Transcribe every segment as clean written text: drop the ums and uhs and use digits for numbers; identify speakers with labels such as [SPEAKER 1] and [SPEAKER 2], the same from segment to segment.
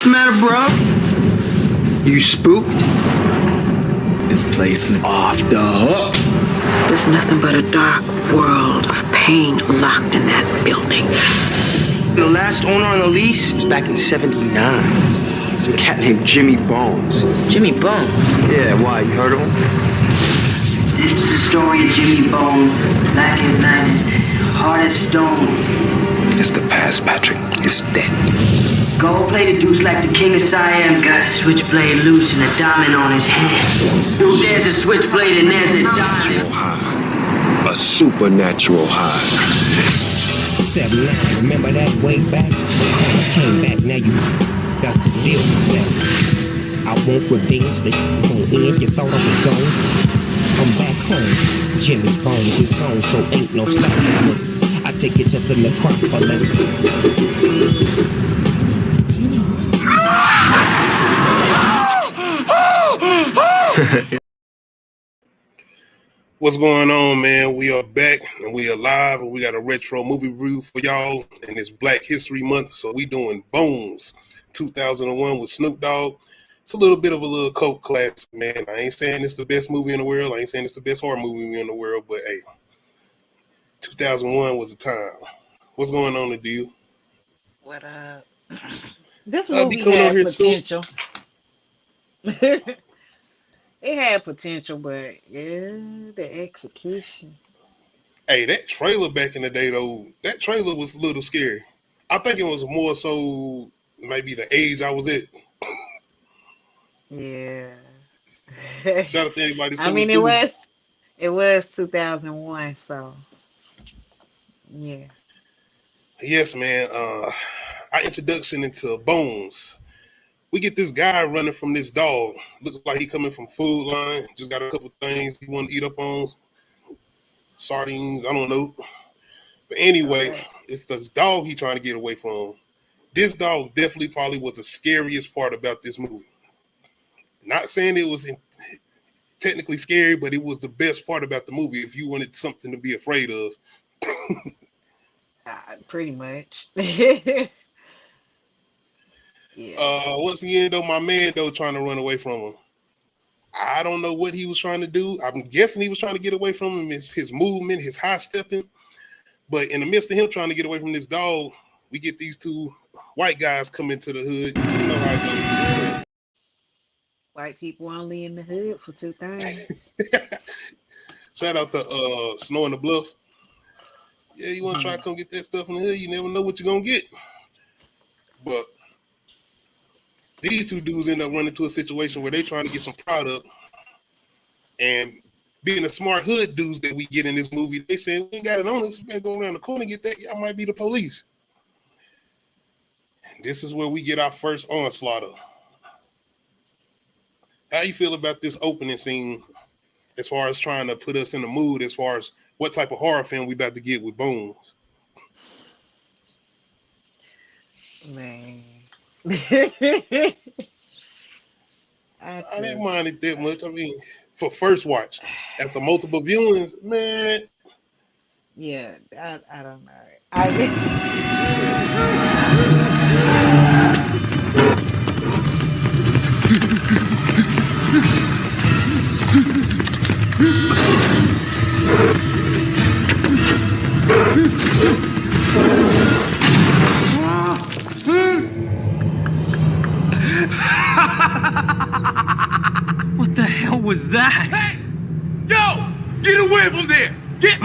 [SPEAKER 1] matter, bro? You spooked?
[SPEAKER 2] This place is off the hook.
[SPEAKER 3] There's nothing but a dark world of pain locked in that building.
[SPEAKER 1] The last owner on the lease was back in '79. Some cat named Jimmy Bones.
[SPEAKER 3] Jimmy Bones?
[SPEAKER 1] Yeah, why? You heard of him?
[SPEAKER 4] This is the story of Jimmy Bones, black as night, hard as stone.
[SPEAKER 1] It's the past, Patrick. It's dead.
[SPEAKER 4] Gold plated dudes like the king of Siam got a switchblade loose and a diamond on his hand. There's a switchblade and there's a diamond.
[SPEAKER 2] High. A supernatural high.
[SPEAKER 5] 7-9, remember that way back? Came back, now you got to deal with that. I won't revenge, they gon' end, you thought I was gone. I'm back home, Jimmy Bones, his song, so ain't no stopping this. I take it to the necropolis.
[SPEAKER 6] What's going on, man? We are back and we are live, and we got a retro movie review for y'all, and it's Black History Month, so we doing Bones 2001 with Snoop Dogg. It's a little bit of a little cult classic, man. I ain't saying it's the best movie in the world. I ain't saying it's the best horror movie in the world, but hey, 2001 was a time. What's going on with you?
[SPEAKER 7] What up? This movie had potential. It had potential, but yeah, the execution.
[SPEAKER 6] Hey, that trailer back in the day, though, that trailer was a little scary. I think it was more so maybe the age I was at.
[SPEAKER 7] Yeah.
[SPEAKER 6] Shout out to anybody.
[SPEAKER 7] I mean, it was 2001, so yeah.
[SPEAKER 6] Yes, man. Our introduction into Bones. We get this guy running from this dog. Looks like he coming from Food Line. Just got a couple things he want to eat up on. Sardines, I don't know. But anyway, it's this dog he trying to get away from. This dog definitely probably was the scariest part about this movie. Not saying it was technically scary, but it was the best part about the movie if you wanted something to be afraid of.
[SPEAKER 7] Pretty much. Yeah.
[SPEAKER 6] Once again, though, my man, though, trying to run away from him. I don't know what he was trying to do. I'm guessing he was trying to get away from him. It's his movement, his high stepping. But in the midst of him trying to get away from this dog, we get these two white guys come into the hood. You know how it goes.
[SPEAKER 7] White people only in the hood for two things.
[SPEAKER 6] Shout out to Snow in the Bluff. Yeah, you want to try to come get that stuff in the hood, you never know what you're going to get. But these two dudes end up running into a situation where they trying to get some product, and being the smart hood dudes that we get in this movie, they say, we ain't got it on us. We better go around the corner and get that. Y'all might be the police. And this is where we get our first onslaught. How you feel about this opening scene as far as trying to put us in the mood as far as what type of horror film we about to get with Bones?
[SPEAKER 7] Man.
[SPEAKER 6] I didn't mind it that much. I mean, for first watch, after multiple viewings, man.
[SPEAKER 7] Yeah, I don't know.
[SPEAKER 1] What the hell was that?
[SPEAKER 8] Hey! Yo! Get away from there! Get!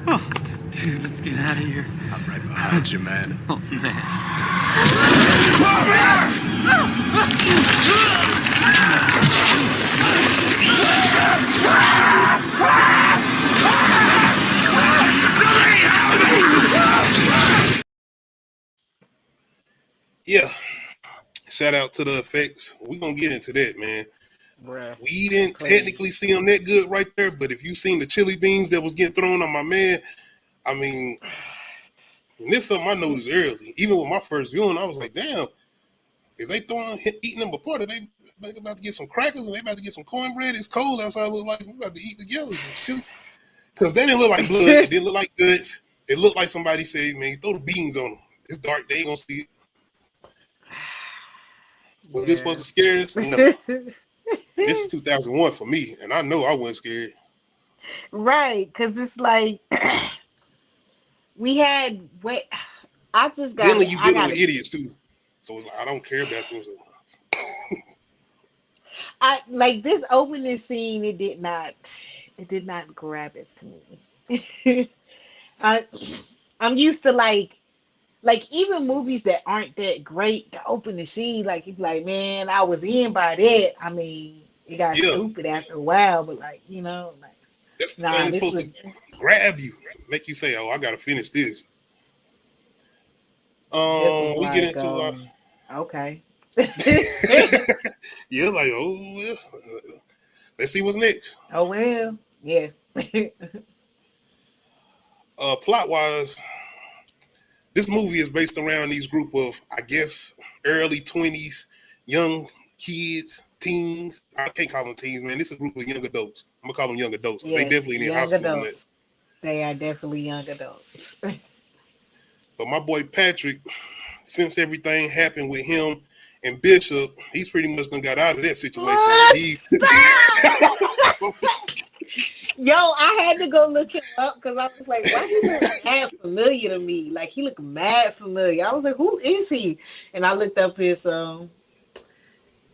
[SPEAKER 1] Oh, dude, let's get out of here.
[SPEAKER 2] I'm right behind you, man.
[SPEAKER 1] Oh, man.
[SPEAKER 6] Yeah. Shout out to the effects. We're going to get into that, man.
[SPEAKER 7] Bruh,
[SPEAKER 6] We didn't technically see them that good right there, but if you seen the chili beans that was getting thrown on my man, I mean, and this is something I noticed early. Even with my first viewing, I was like, damn, is they eating them before? Are they about to get some crackers and they about to get some cornbread? It's cold outside. Look like we about to eat together. Because they didn't look like blood. It didn't look like guts. It looked like somebody said, man, throw the beans on them. It's dark. They ain't going to see it. Was this supposed to scare us? No. This is 2001 for me, and I know I wasn't scared.
[SPEAKER 7] Right, because it's like we had wait. I just got
[SPEAKER 6] Mainly
[SPEAKER 7] it.
[SPEAKER 6] you
[SPEAKER 7] I
[SPEAKER 6] dealing
[SPEAKER 7] got
[SPEAKER 6] with
[SPEAKER 7] it.
[SPEAKER 6] idiots too. So it's like, I don't care about them.
[SPEAKER 7] I like this opening scene. It did not grab it to me. I, I'm used to like even movies that aren't that great. The opening scene, like it's like, man, I was in by that. I mean, it got
[SPEAKER 6] Yeah,
[SPEAKER 7] stupid after a while, but like like
[SPEAKER 6] that's the thing
[SPEAKER 7] nah,
[SPEAKER 6] that's
[SPEAKER 7] this
[SPEAKER 6] supposed
[SPEAKER 7] was
[SPEAKER 6] to grab you, make you say, "Oh, I gotta finish this."
[SPEAKER 7] this was
[SPEAKER 6] We get
[SPEAKER 7] like
[SPEAKER 6] into
[SPEAKER 7] okay.
[SPEAKER 6] yeah, like oh, well, let's see what's next.
[SPEAKER 7] Oh well, yeah.
[SPEAKER 6] Plot wise, this movie is based around these group of, I guess, early 20s, young kids, teens. I can't call them teens, man. This is a group of young adults. I'm gonna call them young adults because they
[SPEAKER 7] Yes,
[SPEAKER 6] definitely in high
[SPEAKER 7] young
[SPEAKER 6] school and that.
[SPEAKER 7] adults. They are definitely young adults.
[SPEAKER 6] But my boy Patrick, since everything happened with him and Bishop, he's pretty much done got out of that situation. Like he,
[SPEAKER 7] Yo, I had to go look him up because I was like, why he look mad familiar to me? Like he looked mad familiar. I was like, who is he? And I looked up his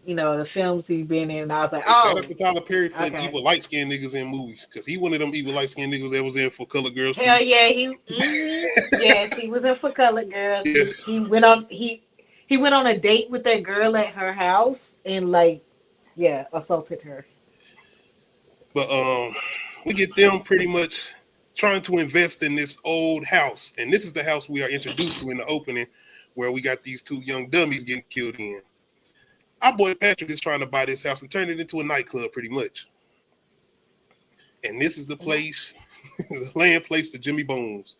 [SPEAKER 7] the films he's been in, and I was like,
[SPEAKER 6] hey, shout out
[SPEAKER 7] oh,
[SPEAKER 6] to Tyler Perry putting
[SPEAKER 7] okay.
[SPEAKER 6] evil light skinned niggas in movies because he one of them evil light skinned niggas that was in For Color Girls too.
[SPEAKER 7] Hell yeah, yes, he was in For Color Girls.
[SPEAKER 6] Yes.
[SPEAKER 7] He went on a date with that girl at her house and assaulted her.
[SPEAKER 6] But we get them pretty much trying to invest in this old house, and this is the house we are introduced to in the opening, where we got these two young dummies getting killed in. Our boy Patrick is trying to buy this house and turn it into a nightclub, pretty much. And this is the place, the land place to Jimmy Bones.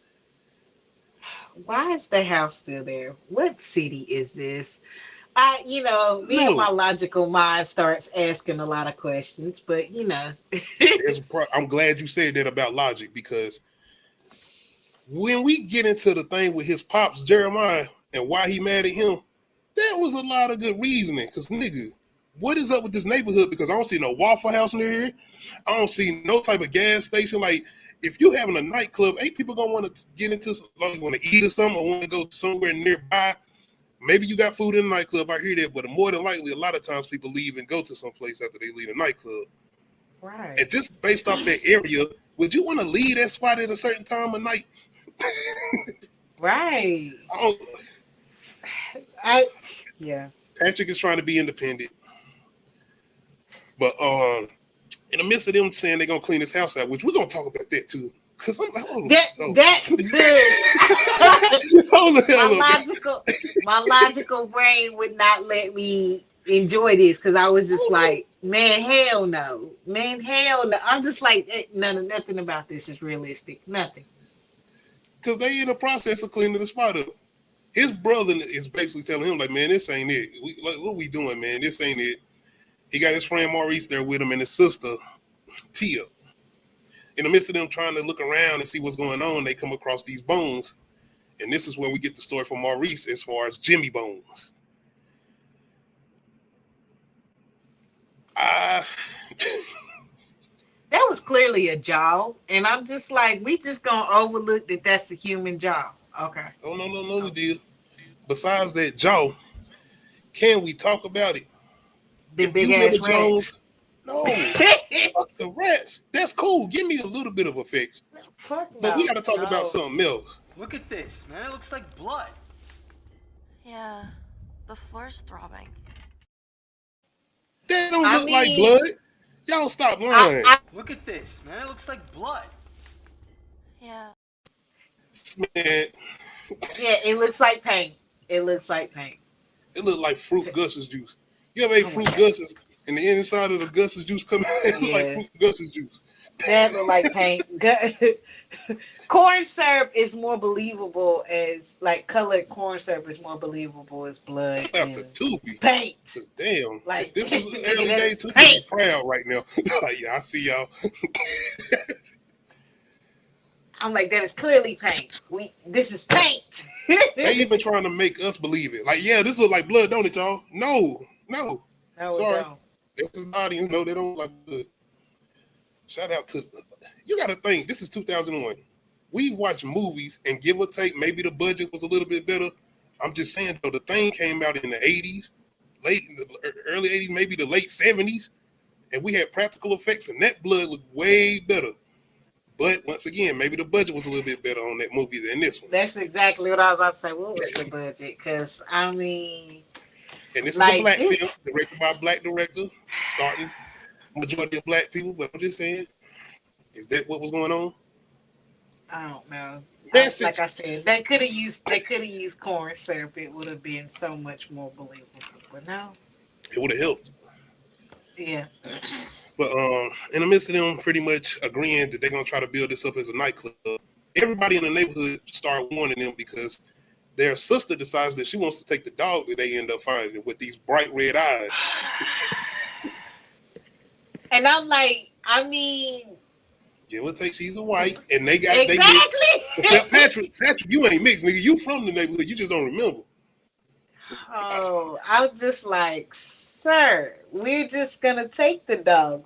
[SPEAKER 7] Why is the house still there? What city is this? Me and
[SPEAKER 6] No,
[SPEAKER 7] my logical mind starts asking a lot of questions, but
[SPEAKER 6] I'm glad you said that about logic, because when we get into the thing with his pops Jeremiah and why he mad at him, there was a lot of good reasoning. Because nigga, what is up with this neighborhood? Because I don't see no Waffle House near here. I don't see no type of gas station. Like, if you having a nightclub, ain't people gonna want to get into, like, want to eat or something, or want to go somewhere nearby? Maybe you got food in the nightclub, I hear that, but more than likely, a lot of times people leave and go to some place after they leave the nightclub.
[SPEAKER 7] right.
[SPEAKER 6] And just based off that area, would you want to leave that spot at a certain time of night?
[SPEAKER 7] Right. Yeah.
[SPEAKER 6] Patrick is trying to be independent. But in the midst of them saying they're gonna clean this house out, which we're gonna talk about that too. Cause I'm like,
[SPEAKER 7] my logical brain would not let me enjoy this because I was just like, man, hell no. Man, hell no. I'm just like, nothing about this is realistic. Nothing.
[SPEAKER 6] Because they in the process of cleaning the spot up. His brother is basically telling him, like, man, this ain't it. What we doing, man? This ain't it. He got his friend Maurice there with him and his sister, Tia. In the midst of them trying to look around and see what's going on, they come across these bones. And this is where we get the story from Maurice as far as Jimmy Bones.
[SPEAKER 7] That was clearly a jaw. And I'm just like, we just going to overlook that that's a human jaw. Okay.
[SPEAKER 6] Oh, no, dear. Besides that jaw, can we talk about it?
[SPEAKER 7] The big ass rats.
[SPEAKER 6] No, fuck the rats. That's cool. Give me a little bit of effects. But we got to talk about something else.
[SPEAKER 8] Look at this, man. It looks like blood.
[SPEAKER 9] Yeah, the floor's throbbing.
[SPEAKER 6] That don't look like blood. Y'all stop lying.
[SPEAKER 8] Look at this, man. It looks like blood.
[SPEAKER 9] Yeah.
[SPEAKER 6] Man.
[SPEAKER 7] Yeah, it looks like paint. It looks like paint.
[SPEAKER 6] It looks like fruit Gus's juice. You ever ate fruit Gus's and the inside of the Gus's juice come out? It look like fruit Gus's juice.
[SPEAKER 7] That look like paint. Corn syrup is more believable as, like, colored corn syrup is more believable as blood.
[SPEAKER 6] About the Tubi.
[SPEAKER 7] Paint.
[SPEAKER 6] Damn.
[SPEAKER 7] Like,
[SPEAKER 6] if this was an early day, Tubi be proud right now. Like, yeah, I see y'all.
[SPEAKER 7] I'm like, that is clearly paint. This is paint.
[SPEAKER 6] They even trying to make us believe it. Like, yeah, this look like blood, don't it, y'all? No. No.
[SPEAKER 7] No, it
[SPEAKER 6] Sorry.
[SPEAKER 7] don't.
[SPEAKER 6] That's his audience. No, they don't like good. Shout out to you. Got to think. This is 2001. We watch movies and give or take. Maybe the budget was a little bit better. I'm just saying though, the thing came out in the 80s, early 80s, maybe the late 70s, and we had practical effects, and that blood looked way better. But once again, maybe the budget was a little bit better on that movie than this one.
[SPEAKER 7] That's exactly what I was about to say. What was the budget? Because I mean,
[SPEAKER 6] And this is a
[SPEAKER 7] like
[SPEAKER 6] black
[SPEAKER 7] this.
[SPEAKER 6] film directed by a black director, starting majority of black people. But I'm just saying, is that what was going on?
[SPEAKER 7] I don't know.
[SPEAKER 6] Message.
[SPEAKER 7] Like I said, they could have used corn syrup. It would have been so much more believable. But no.
[SPEAKER 6] It would have helped.
[SPEAKER 7] Yeah.
[SPEAKER 6] But in the midst of them pretty much agreeing that they're gonna try to build this up as a nightclub, everybody in the neighborhood start warning them because their sister decides that she wants to take the dog that they end up finding with these bright red eyes.
[SPEAKER 7] And I'm like, I mean,
[SPEAKER 6] Give or take, she's a white, and they got
[SPEAKER 7] exactly.
[SPEAKER 6] Patrick, you ain't mixed, nigga. You from the neighborhood, you just don't remember.
[SPEAKER 7] Oh, I'm just like, sir, we're just gonna take the dog.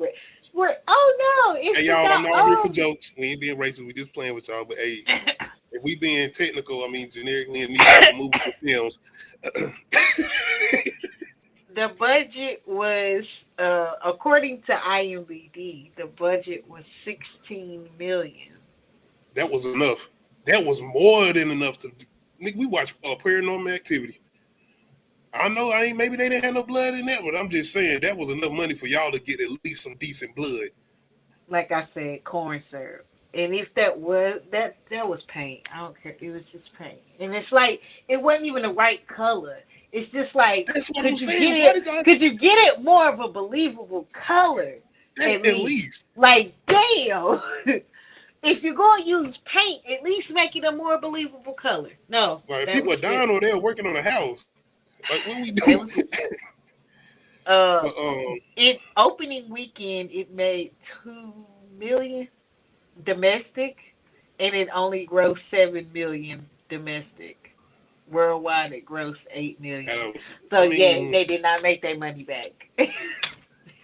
[SPEAKER 7] Oh no, it's
[SPEAKER 6] Hey
[SPEAKER 7] the
[SPEAKER 6] y'all,
[SPEAKER 7] dog.
[SPEAKER 6] I'm not here for jokes. We ain't being racist. We just playing with y'all. But hey, if we being technical, I mean generically in these type of movies and films.
[SPEAKER 7] The budget was, according to IMDb, the budget was 16 million.
[SPEAKER 6] That was enough. That was more than enough to. Nigga, we watched Paranormal Activity. I know maybe they didn't have no blood in that, but I'm just saying that was enough money for y'all to get at least some decent blood.
[SPEAKER 7] Like I said, corn syrup. And if that was that was paint. I don't care. It was just paint. And it's like it wasn't even the right color. It's just like
[SPEAKER 6] That's what
[SPEAKER 7] could
[SPEAKER 6] I'm
[SPEAKER 7] you
[SPEAKER 6] saying.
[SPEAKER 7] could you get it more of a believable color? At least. Like damn. If you're gonna use paint, at least make it a more believable color. No.
[SPEAKER 6] Like people are dying or they're working on a house. Like what we doing?
[SPEAKER 7] It opening weekend it made 2 million domestic, and it only grossed 7 million domestic. Worldwide, it grossed 8 million. They did not make their money back.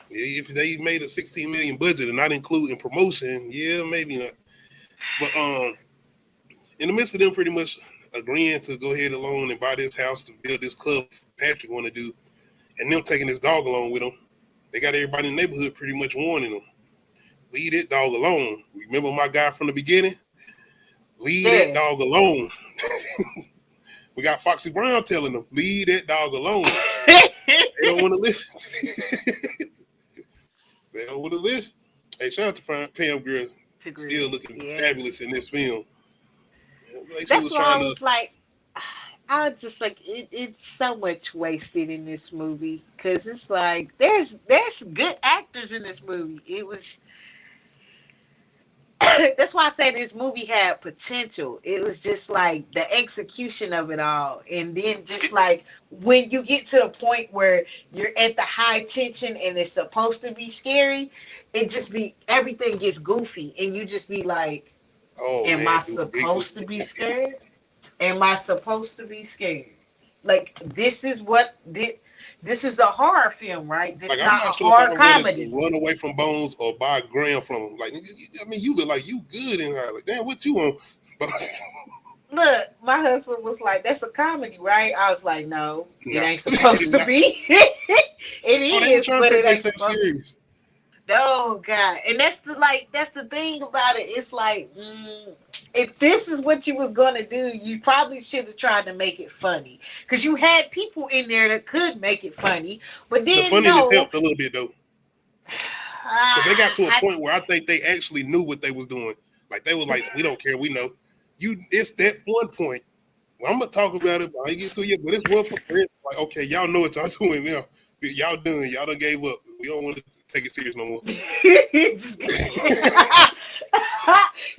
[SPEAKER 6] If they made a 16 million budget and not including promotion, yeah, maybe not. But in the midst of them pretty much agreeing to go ahead alone and buy this house to build this club Patrick want to do, and them taking this dog along with them, they got everybody in the neighborhood pretty much warning them. Leave that dog alone. Remember my guy from the beginning? Leave that dog alone. We got Foxy Brown telling them, leave that dog alone. They don't want to listen. They don't want to listen. Hey, shout out to Pam Girl. Still looking fabulous in this film. Like
[SPEAKER 7] that's why I was like, I was just like, it's so much wasted in this movie because it's like there's good actors in this movie. It was that's why I say this movie had potential. It was just like the execution of it all, and then just like when you get to the point where you're at the high tension and it's supposed to be scary, it just be everything gets goofy, and you just be like, am I supposed to be scared? Am I supposed to be scared? Like this is a horror film, right? This is not a horror comedy.
[SPEAKER 6] Run away from Bones or buy a gram from him. Like, I mean, you look like you good in her. Like, damn, what you want?
[SPEAKER 7] Look, my husband was like, "That's a comedy, right?" I was like, "No, it ain't supposed to be." It is, but it ain't supposed to be. Oh God, and that's the thing about it. It's like, if this is what you was gonna do, you probably should have tried to make it funny, because you had people in there that could make it funny, but then
[SPEAKER 6] the funniness helped a little bit though. Because they got to a point where I think they actually knew what they was doing. Like they was like, we don't care, we know. It's that one point. Well, I'm gonna talk about it, but I ain't get to it yet. But it's one point. Like, okay, y'all know what y'all doing now. Y'all done. Y'all done gave up. We don't want to take it serious no more.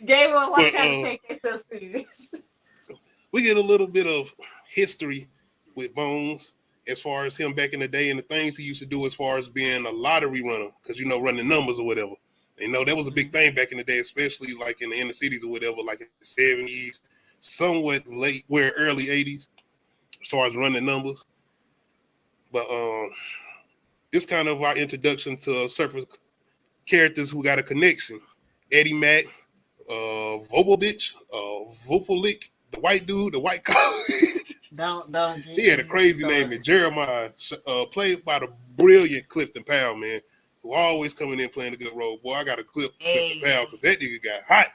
[SPEAKER 7] Gave up. Why trying to take it so serious?
[SPEAKER 6] We get a little bit of history with Bones as far as him back in the day and the things he used to do as far as being a lottery runner, because running numbers or whatever. That was a big thing back in the day, especially like in the inner cities or whatever, like in the 70s, somewhat early 80s, as far as running numbers. But this kind of our introduction to certain characters who got a connection. Eddie Mack, Vobovich, Vopolik, the white dude, the white cop.
[SPEAKER 7] Don't
[SPEAKER 6] He had a crazy name, and Jeremiah, played by the brilliant Clifton Powell, man, who always coming in playing a good role. Boy, I got to clip Clifton Powell because that nigga got hot.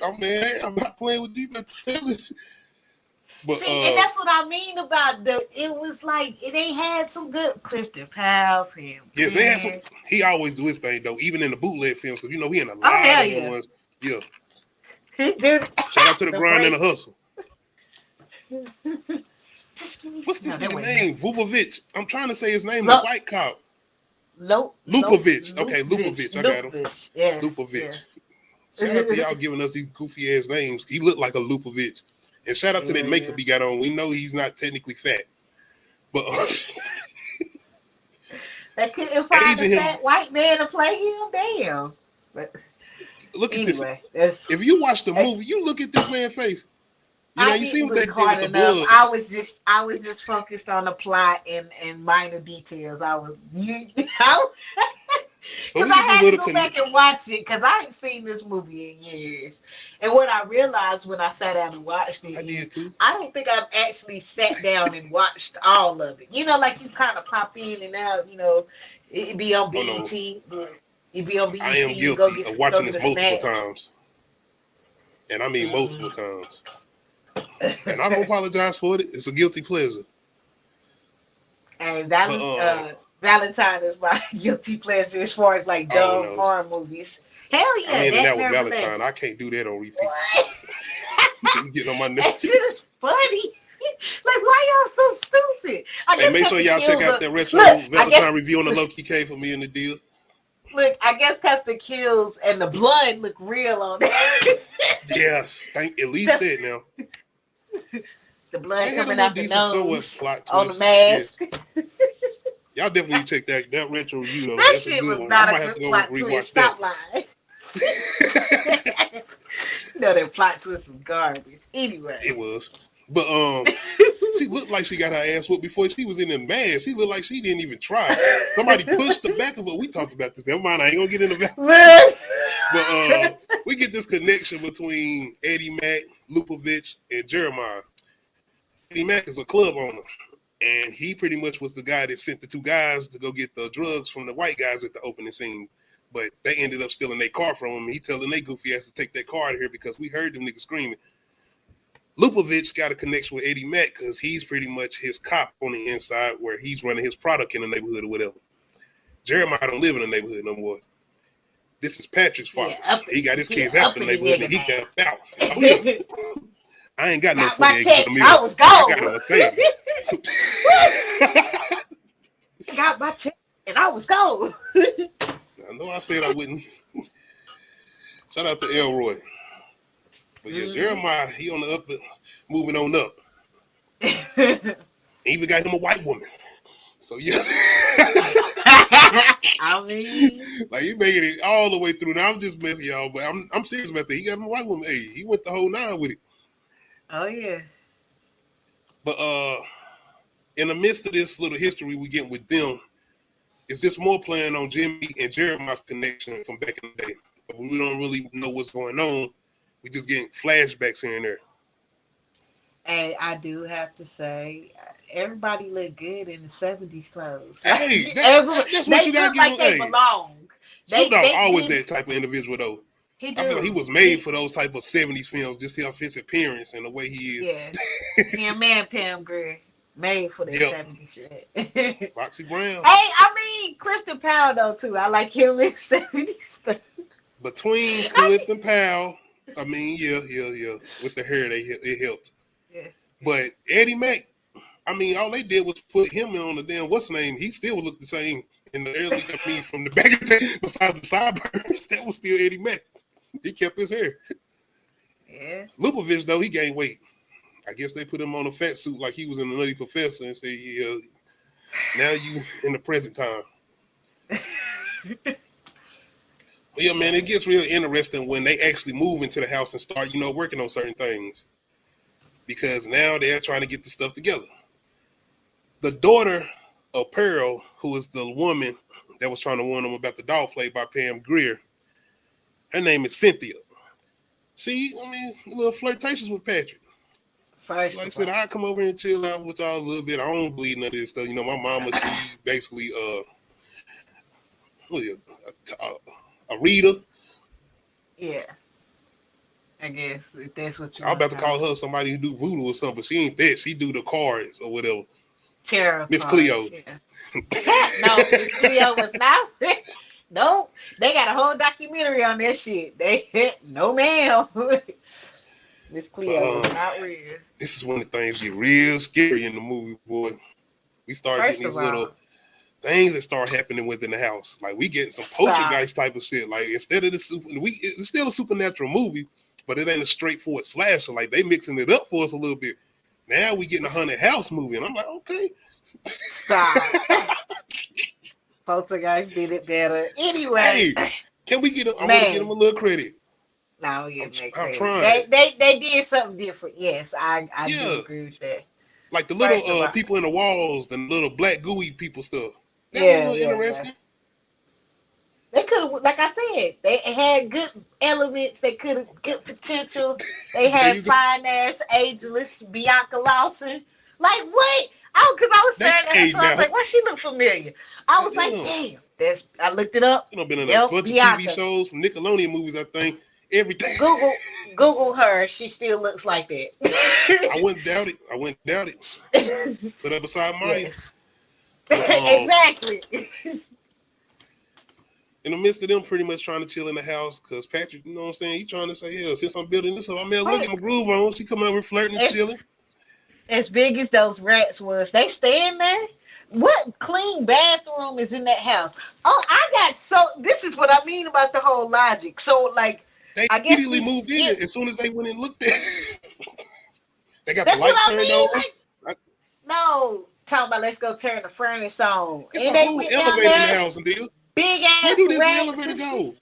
[SPEAKER 6] Oh man, I'm not playing with you, but
[SPEAKER 7] see, and that's what I mean about it was like they had some good Clifton Powell films.
[SPEAKER 6] Yeah, they had some. He always do his thing though, even in the bootleg films, because you know he in a lot of
[SPEAKER 7] yeah.
[SPEAKER 6] ones. Yeah.
[SPEAKER 7] Dude,
[SPEAKER 6] shout out to the grind and the hustle. What's this nigga name? Vuvovich. I'm trying to say his name. The white cop. Lupovich. Okay, Lupovich. I got him.
[SPEAKER 7] Yes,
[SPEAKER 6] Lupovich.
[SPEAKER 7] yes.
[SPEAKER 6] Shout out to y'all giving us these goofy ass names. He looked like a Lupovich. And shout out to that makeup he got on. We know he's not technically fat, but
[SPEAKER 7] they couldn't find a fat white man to play him. Damn. But
[SPEAKER 6] look at this. If you watch the movie, you look at this man's face. You know, you see what they did with the blood.
[SPEAKER 7] I was just focused on the plot and minor details. Because I had to go back and watch it because I ain't seen this movie in years. And what I realized when I sat down and watched it, I don't think I've actually sat down and watched all of it. You know, like you kind of pop in and out. You know, it'd be on BET. It'd be on BET.
[SPEAKER 6] I am guilty of watching this multiple times, and I mean multiple times. And I don't apologize for it. It's a guilty pleasure.
[SPEAKER 7] And Valentine is my guilty pleasure as far as like dumb horror movies. Hell yeah,
[SPEAKER 6] I'm in and out with Valentine. I can't do that on repeat. You getting on my nerves.
[SPEAKER 7] That shit is funny. Like, why y'all so stupid?
[SPEAKER 6] Hey, make sure y'all check out that retro Valentine review on the Low Key K for me and the deal.
[SPEAKER 7] Look, I guess because the kills and the blood look real on there.
[SPEAKER 6] Yes, at least that now.
[SPEAKER 7] The blood coming out the nose on the mask.
[SPEAKER 6] Yes. Y'all definitely check that retro review though.
[SPEAKER 7] That shit was not a good plot twist. Stop lying. No, that plot twist was garbage. Anyway.
[SPEAKER 6] It was. But she looked like she got her ass whooped before she was in the mask. She looked like she didn't even try. Somebody pushed the back of her. We talked about this. Never mind, I ain't gonna get in the back. But we get this connection between Eddie Mack, Lupovich, and Jeremiah. Eddie Mack is a club owner, and he pretty much was the guy that sent the two guys to go get the drugs from the white guys at the opening scene. But they ended up stealing their car from him. He telling they goofy ass to take that car out of here because we heard them niggas screaming. Lupovich got a connection with Eddie Mack because he's pretty much his cop on the inside where he's running his product in the neighborhood or whatever. Jeremiah don't live in the neighborhood no more. This is Patrick's father. He got his kids out the neighborhood and he got out. Oh, yeah. I ain't got no 48 eggs in the
[SPEAKER 7] I was gone.
[SPEAKER 6] I got no savings.
[SPEAKER 7] Got my check and I was gone.
[SPEAKER 6] I know I said I wouldn't. Shout out to Elroy. But yeah, Jeremiah, he on the up, moving on up. Even got him a white woman. So yes.
[SPEAKER 7] I mean,
[SPEAKER 6] like he made it all the way through. Now I'm just messing y'all, but I'm serious about that. He got him a white woman. Hey, he went the whole 9 with it.
[SPEAKER 7] Oh yeah.
[SPEAKER 6] But in the midst of this little history we get with them, it's just more playing on Jimmy and Jeremiah's connection from back in the day. But we don't really know what's going on. We just getting flashbacks here and there.
[SPEAKER 7] And I do have to say, everybody looked good in the 70s clothes.
[SPEAKER 6] Hey, that's what you gotta give them.
[SPEAKER 7] They belong.
[SPEAKER 6] Snoop Dogg always that type of individual though. I feel like he was made for those type of 70s films, just his appearance and the way he is.
[SPEAKER 7] Yeah. Yeah, man, Pam Grier. Made for the 70s shit.
[SPEAKER 6] Foxy Brown.
[SPEAKER 7] Hey, I mean, Clifton Powell, though, too. I like him in 70s stuff.
[SPEAKER 6] Between Clifton Powell, I mean, yeah. With the hair, it helped.
[SPEAKER 7] Yeah.
[SPEAKER 6] But Eddie Mack, I mean, all they did was put him on the damn what's name. He still looked the same in the early, I mean, from the back of the day, besides the sideburns, that was still Eddie Mack. He kept his hair.
[SPEAKER 7] Yeah.
[SPEAKER 6] Lupovich, though, he gained weight. I guess they put him on a fat suit like he was in the Nutty Professor and say, yeah, now you in the present time. But yeah, man, it gets real interesting when they actually move into the house and start, working on certain things. Because now they're trying to get the stuff together. The daughter of Pearl, who was the woman that was trying to warn him about the dog played by Pam Grier, her name is Cynthia. She, I mean, a little flirtatious with Patrick.
[SPEAKER 7] First
[SPEAKER 6] Like I
[SPEAKER 7] of
[SPEAKER 6] said,
[SPEAKER 7] all,
[SPEAKER 6] I come over and chill out with y'all a little bit. I don't believe none of this stuff. You know, my mama, she basically what is it, a reader.
[SPEAKER 7] yeah. I guess if that's what you
[SPEAKER 6] I'm
[SPEAKER 7] want
[SPEAKER 6] about
[SPEAKER 7] to
[SPEAKER 6] to call
[SPEAKER 7] call it.
[SPEAKER 6] her somebody who do voodoo or something, but she ain't that. She do the cards or whatever.
[SPEAKER 7] Tarot
[SPEAKER 6] Miss
[SPEAKER 7] cards,
[SPEAKER 6] Cleo.
[SPEAKER 7] yeah. No, Miss Cleo was not. No, they got a whole documentary on that shit. They no ma'am. Miss
[SPEAKER 6] But
[SPEAKER 7] Cleo was not real.
[SPEAKER 6] this is when the things get real scary in the movie, boy. We start getting
[SPEAKER 7] First
[SPEAKER 6] these
[SPEAKER 7] of
[SPEAKER 6] little
[SPEAKER 7] all,
[SPEAKER 6] things that start happening within the house. Like we getting some
[SPEAKER 7] stop.
[SPEAKER 6] poltergeist type of shit. Like instead of it's still a supernatural movie, but it ain't a straightforward slasher. Like they mixing it up for us a little bit. Now we getting a haunted house movie, and I'm like, okay.
[SPEAKER 7] Stop. Poltergeist did it better. Anyway,
[SPEAKER 6] Hey, can we get? I want to give them
[SPEAKER 7] man.
[SPEAKER 6] a little credit.
[SPEAKER 7] Now we getting that
[SPEAKER 6] I'm
[SPEAKER 7] credit.
[SPEAKER 6] trying.
[SPEAKER 7] They did something different. Yes, I do
[SPEAKER 6] Yeah,
[SPEAKER 7] agree with that.
[SPEAKER 6] like the little
[SPEAKER 7] First of all,
[SPEAKER 6] people in the walls, the little black gooey people stuff. That was a
[SPEAKER 7] yeah,
[SPEAKER 6] little
[SPEAKER 7] yeah, yeah.
[SPEAKER 6] interesting.
[SPEAKER 7] They could have, like I said, they had good elements. They could have good potential. They
[SPEAKER 6] There
[SPEAKER 7] had
[SPEAKER 6] you go.
[SPEAKER 7] fine ass ageless Bianca Lawson. Like what? Oh, because I was staring at her,
[SPEAKER 6] Hey
[SPEAKER 7] so I was
[SPEAKER 6] now,
[SPEAKER 7] like, "Why she look familiar?" I was like,
[SPEAKER 6] damn.
[SPEAKER 7] "Damn." That's. I looked it up.
[SPEAKER 6] You know, been in a
[SPEAKER 7] Yep,
[SPEAKER 6] bunch of TV
[SPEAKER 7] Bianca.
[SPEAKER 6] shows, some Nickelodeon movies, I think. Everything.
[SPEAKER 7] Google her. She still looks like
[SPEAKER 6] I
[SPEAKER 7] that.
[SPEAKER 6] wouldn't doubt it. I wouldn't doubt it. Put her beside Maya.
[SPEAKER 7] Yes.
[SPEAKER 6] But
[SPEAKER 7] Exactly.
[SPEAKER 6] in the midst of them pretty much trying to chill in the house, because Patrick, you know what I'm saying, he trying to say, yeah, since I'm building this up, I may as well get
[SPEAKER 7] Right.
[SPEAKER 6] my groove on. She coming over flirting and
[SPEAKER 7] As
[SPEAKER 6] chilling.
[SPEAKER 7] as big as those rats was, they stay in there. What clean bathroom is in that house? Oh, I got so. This is what I mean about the whole logic. So, like,
[SPEAKER 6] They
[SPEAKER 7] I guess
[SPEAKER 6] immediately
[SPEAKER 7] we
[SPEAKER 6] moved in
[SPEAKER 7] skip.
[SPEAKER 6] as soon as they went and looked at it. They got the
[SPEAKER 7] That's what
[SPEAKER 6] lights
[SPEAKER 7] I
[SPEAKER 6] turned
[SPEAKER 7] mean.
[SPEAKER 6] on.
[SPEAKER 7] Like, no, talking about let's go turn the furnace on,
[SPEAKER 6] It's a
[SPEAKER 7] and they
[SPEAKER 6] whole
[SPEAKER 7] went down
[SPEAKER 6] elevator in the
[SPEAKER 7] there.
[SPEAKER 6] house, and deal.
[SPEAKER 7] Big
[SPEAKER 6] Where
[SPEAKER 7] ass
[SPEAKER 6] do this
[SPEAKER 7] rats
[SPEAKER 6] elevator
[SPEAKER 7] and shit.
[SPEAKER 6] go?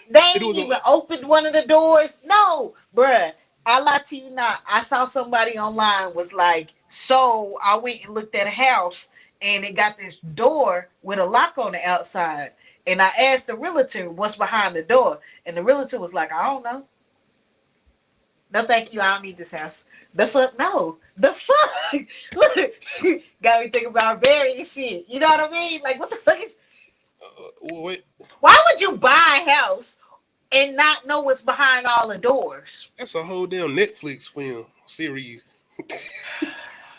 [SPEAKER 7] They
[SPEAKER 6] It
[SPEAKER 7] ain't
[SPEAKER 6] was
[SPEAKER 7] even
[SPEAKER 6] a,
[SPEAKER 7] opened one of the doors. No, bruh. I lie to you not. I saw somebody online was like, so I went and looked at a house and it got this door with a lock on the outside. And I asked the realtor what's behind the door. And the realtor was like, I don't know. No, thank you. I don't need this house. The fuck? No. The fuck? Look, got me thinking about various shit. You know what I mean? Like, what the fuck is.
[SPEAKER 6] wait,
[SPEAKER 7] Why would you buy a house and not know what's behind all the doors?
[SPEAKER 6] that's a whole damn Netflix film series.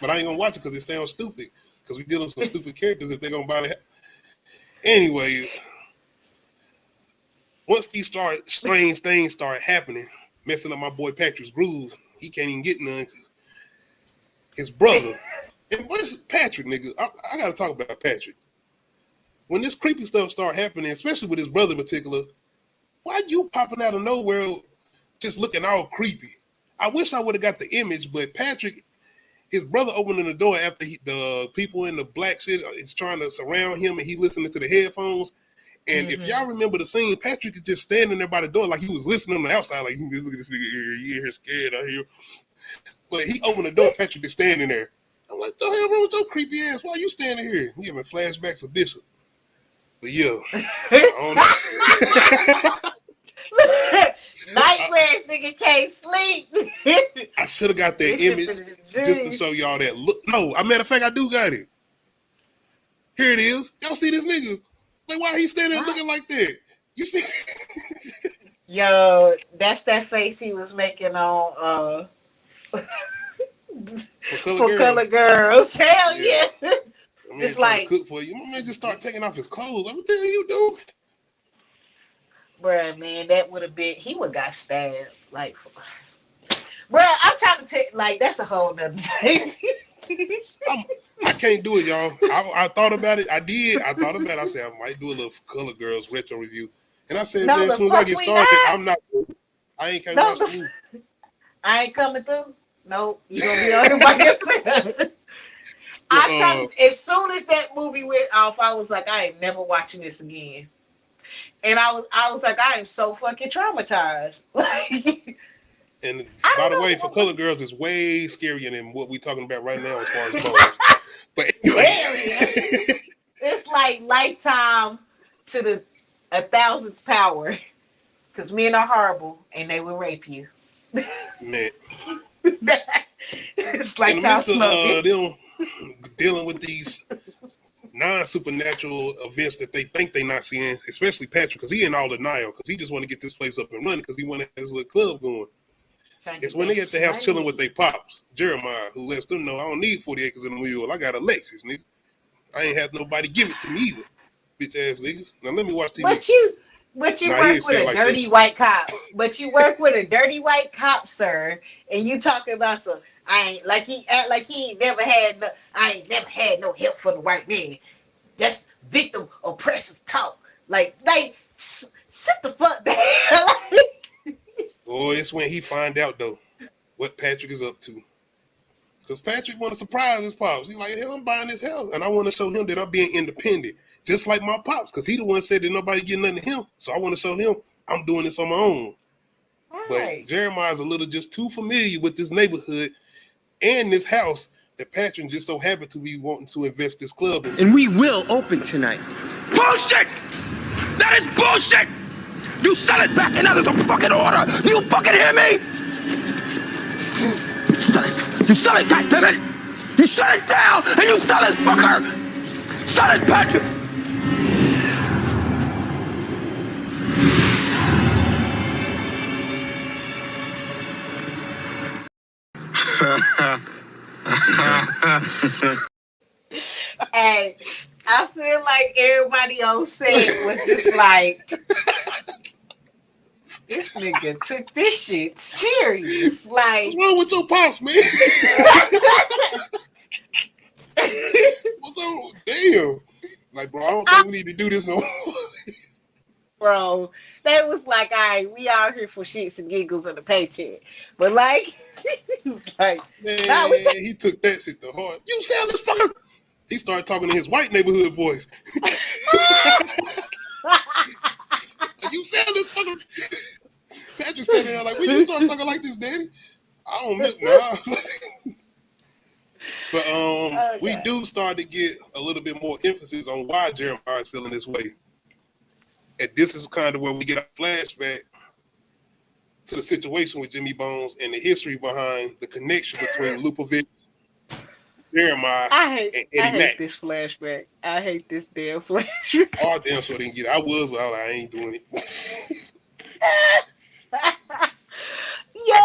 [SPEAKER 6] But I ain't gonna watch it because it sounds stupid. Because we dealing with some stupid characters if they're gonna buy the. Anyway, once these strange things start happening, messing up my boy Patrick's groove, he can't even get none. His brother, and what is Patrick, nigga? I gotta talk about Patrick. When this creepy stuff start happening, especially with his brother in particular, why you popping out of nowhere, just looking all creepy? I wish I would have got the image, but Patrick, his brother opening the door after the people in the black shit is trying to surround him, and he listening to the headphones. And if y'all remember the scene, Patrick is just standing there by the door like he was listening on the outside, like he was looking at this nigga here, you here scared out here. But he opened the door, Patrick is standing there. I'm like, the hell wrong with your creepy ass? Why you standing here? He having flashbacks of Bishop. But yeah, I don't know.
[SPEAKER 7] Nightmares, nigga can't sleep.
[SPEAKER 6] I should have got that
[SPEAKER 7] Bishop
[SPEAKER 6] image
[SPEAKER 7] in his
[SPEAKER 6] just to
[SPEAKER 7] dreams.
[SPEAKER 6] show y'all that. Look, no, a matter of fact, I do got it. Here it is. Y'all see this nigga? Like, why he standing there looking like that? You see?
[SPEAKER 7] Yo, that's that face he was making on for color girls. Hell yeah.
[SPEAKER 6] My man
[SPEAKER 7] Just
[SPEAKER 6] trying to
[SPEAKER 7] like,
[SPEAKER 6] cook for you. My man just start taking off his clothes. Like, what the hell you doing?
[SPEAKER 7] bruh, man, that would have been, he would have got stabbed. Like, bruh, I'm trying to take, like, that's a whole nother thing.
[SPEAKER 6] I can't do it, y'all. I thought about it. I did. I thought about it. I said I might do a little Color Girls retro review. And I said,
[SPEAKER 7] No,
[SPEAKER 6] man, as
[SPEAKER 7] the
[SPEAKER 6] soon as I
[SPEAKER 7] fuck
[SPEAKER 6] get
[SPEAKER 7] we
[SPEAKER 6] started,
[SPEAKER 7] not.
[SPEAKER 6] I'm not. I can't
[SPEAKER 7] No,
[SPEAKER 6] watch the movie.
[SPEAKER 7] I ain't coming through. No, you gonna be on it by yourself. I
[SPEAKER 6] But,
[SPEAKER 7] tried, as soon as that movie went off, I was like, I ain't never watching this again. And I was like, I am so fucking traumatized. Like,
[SPEAKER 6] And
[SPEAKER 7] I
[SPEAKER 6] by the
[SPEAKER 7] don't
[SPEAKER 6] way,
[SPEAKER 7] know.
[SPEAKER 6] for color girls, it's way scarier than what we're talking about right now as far as bones. But anyway.
[SPEAKER 7] It's like Lifetime to the 1,000th power. Because men are horrible and they will rape you.
[SPEAKER 6] Man.
[SPEAKER 7] It's like
[SPEAKER 6] In the midst of
[SPEAKER 7] Snoop.
[SPEAKER 6] them dealing with these non-supernatural events that they think they're not seeing, especially Patrick, because he in all denial, because he just want to get this place up and running, because he want to have his little club going. It's when they at the house chilling with their pops, Jeremiah, who lets them know, I don't need 40 acres in the mule. I got a Lexus, nigga. I ain't have nobody give it to me either, bitch ass niggas. Now let me watch TV.
[SPEAKER 7] But you work with a dirty white cop. But you work with a dirty white cop, sir, and you talking about some. I ain't like he act like he ain't never had. No, I ain't never had no help for the white man. That's victim oppressive talk. Like sit the fuck down.
[SPEAKER 6] Boy, it's when he find out though what Patrick is up to. Because Patrick want to surprise his pops. He's like, hell, I'm buying this house. And I want to show him that I'm being independent. Just like my pops. Because he the one said that nobody get nothing to him. So I want to show him I'm doing this on my own. Right. But Jeremiah's a little just too familiar with this neighborhood and this house that Patrick just so happened to be wanting to invest this club in.
[SPEAKER 1] And we will open tonight.
[SPEAKER 8] Bullshit! That is bullshit! You sell it back and others a fucking order! You fucking hear me? Sell it! You sell it, goddammit! You shut it down and you sell it, fucker! Sell it, Patrick!
[SPEAKER 7] And I feel like everybody on set was just like, this nigga took this shit serious. Like,
[SPEAKER 6] what's wrong with your pops, man? What's on? Damn. Like, bro, I don't think we need to do this no more.
[SPEAKER 7] Bro, they was like, all right, we out here for shits and giggles and a paycheck. But like,
[SPEAKER 6] man, he took that shit to heart. You sell this fucker. He started talking in his white neighborhood voice. You sell this fucker. Patrick standing there like, when you start talking like this, daddy? I don't miss But we do start to get a little bit more emphasis on why Jeremiah is feeling this way. And this is kind of where we get a flashback to the situation with Jimmy Bones and the history behind the connection between Lupovich, Jeremiah, and Eddie Mack.
[SPEAKER 7] I hate this flashback. I hate this damn flashback.
[SPEAKER 6] Oh, damn sure didn't get it. I was, but I ain't doing it. I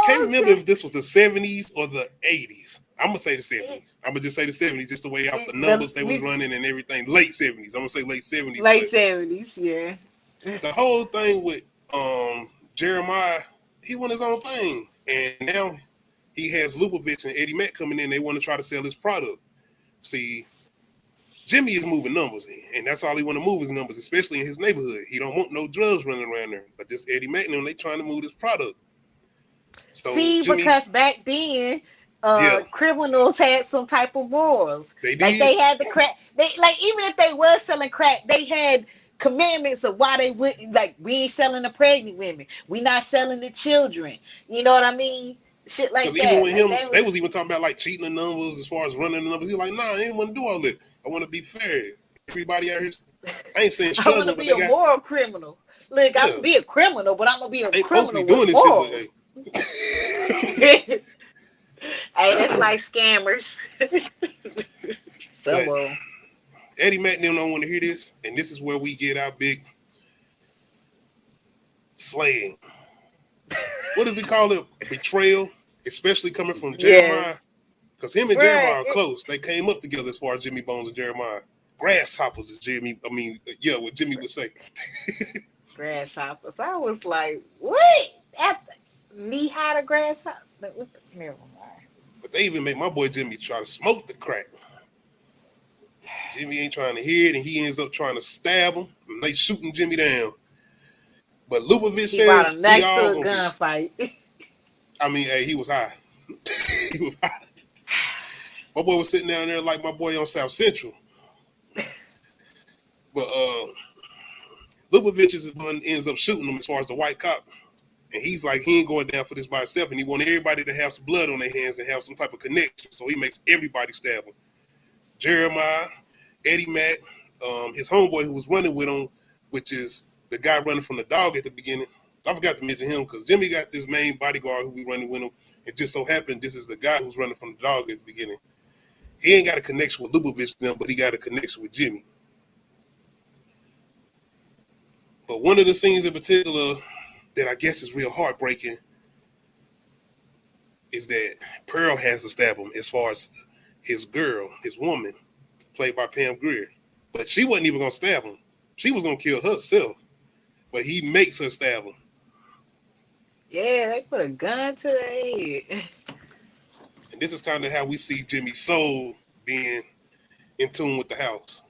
[SPEAKER 6] can't remember if this was the 70s or the 80s. I'm going to say the 70s. I'm going to just say the 70s, just the way out the numbers they was running and everything. Late 70s. I'm going to say late 70s.
[SPEAKER 7] Late 70s, yeah.
[SPEAKER 6] The whole thing with Jeremiah, he won his own thing. And now he has Lupovich and Eddie Mack coming in. They want to try to sell his product. See, Jimmy is moving numbers, and that's all he want to move his numbers, especially in his neighborhood. He don't want no drugs running around there. But this Eddie Mack, they trying to move this product. So
[SPEAKER 7] see, Jimmy, because back then, criminals had some type of morals.
[SPEAKER 6] They did.
[SPEAKER 7] Like they had the crack. They like even if they were selling crack, they had commandments of why they wouldn't. Like we ain't selling the pregnant women. We not selling the children. You know what I mean? Shit like that.
[SPEAKER 6] Even with him, they was even talking about like cheating the numbers as far as running the numbers. He's like, nah, I ain't want to do all that. I want to be fair. Everybody out here, I ain't saying struggling,
[SPEAKER 7] I want to be a moral criminal. Look, I can be a criminal, but I'm gonna be a criminal with morals. Hey, that's like scammers. So,
[SPEAKER 6] Eddie Mack don't want to hear this, and this is where we get our big slaying. What does he call it? Betrayal, especially coming from Jeremiah, because him and Jeremiah are close. They came up together as far as Jimmy Bones and Jeremiah. Grasshoppers, as Jimmy. I mean, what Jimmy would say.
[SPEAKER 7] Grasshoppers. I was like, what? Knee high to grasshopper? Never mind.
[SPEAKER 6] But they even make my boy Jimmy try to smoke the crack. Jimmy ain't trying to hear it, and he ends up trying to stab him. And they shooting Jimmy down. But Lupovich says
[SPEAKER 7] we all to a gunfight.
[SPEAKER 6] I mean, hey, he was high. He was high. My boy was sitting down there like my boy on South Central. But Lupovich is the one ends up shooting him as far as the white cop. And he's like, he ain't going down for this by himself, and he want everybody to have some blood on their hands and have some type of connection. So he makes everybody stab him. Jeremiah, Eddie Mack, his homeboy who was running with him, which is the guy running from the dog at the beginning. I forgot to mention him because Jimmy got this main bodyguard who be running with him. It just so happened this is the guy who's running from the dog at the beginning. He ain't got a connection with Lubavitch now, but he got a connection with Jimmy. But one of the scenes in particular that I guess is real heartbreaking is that Pearl has to stab him as far as his girl, his woman, played by Pam Grier. But she wasn't even going to stab him. She was going to kill herself. But he makes her stab him.
[SPEAKER 7] Yeah, they put a gun to her head.
[SPEAKER 6] And this is kind of how we see Jimmy's soul being in tune with the house.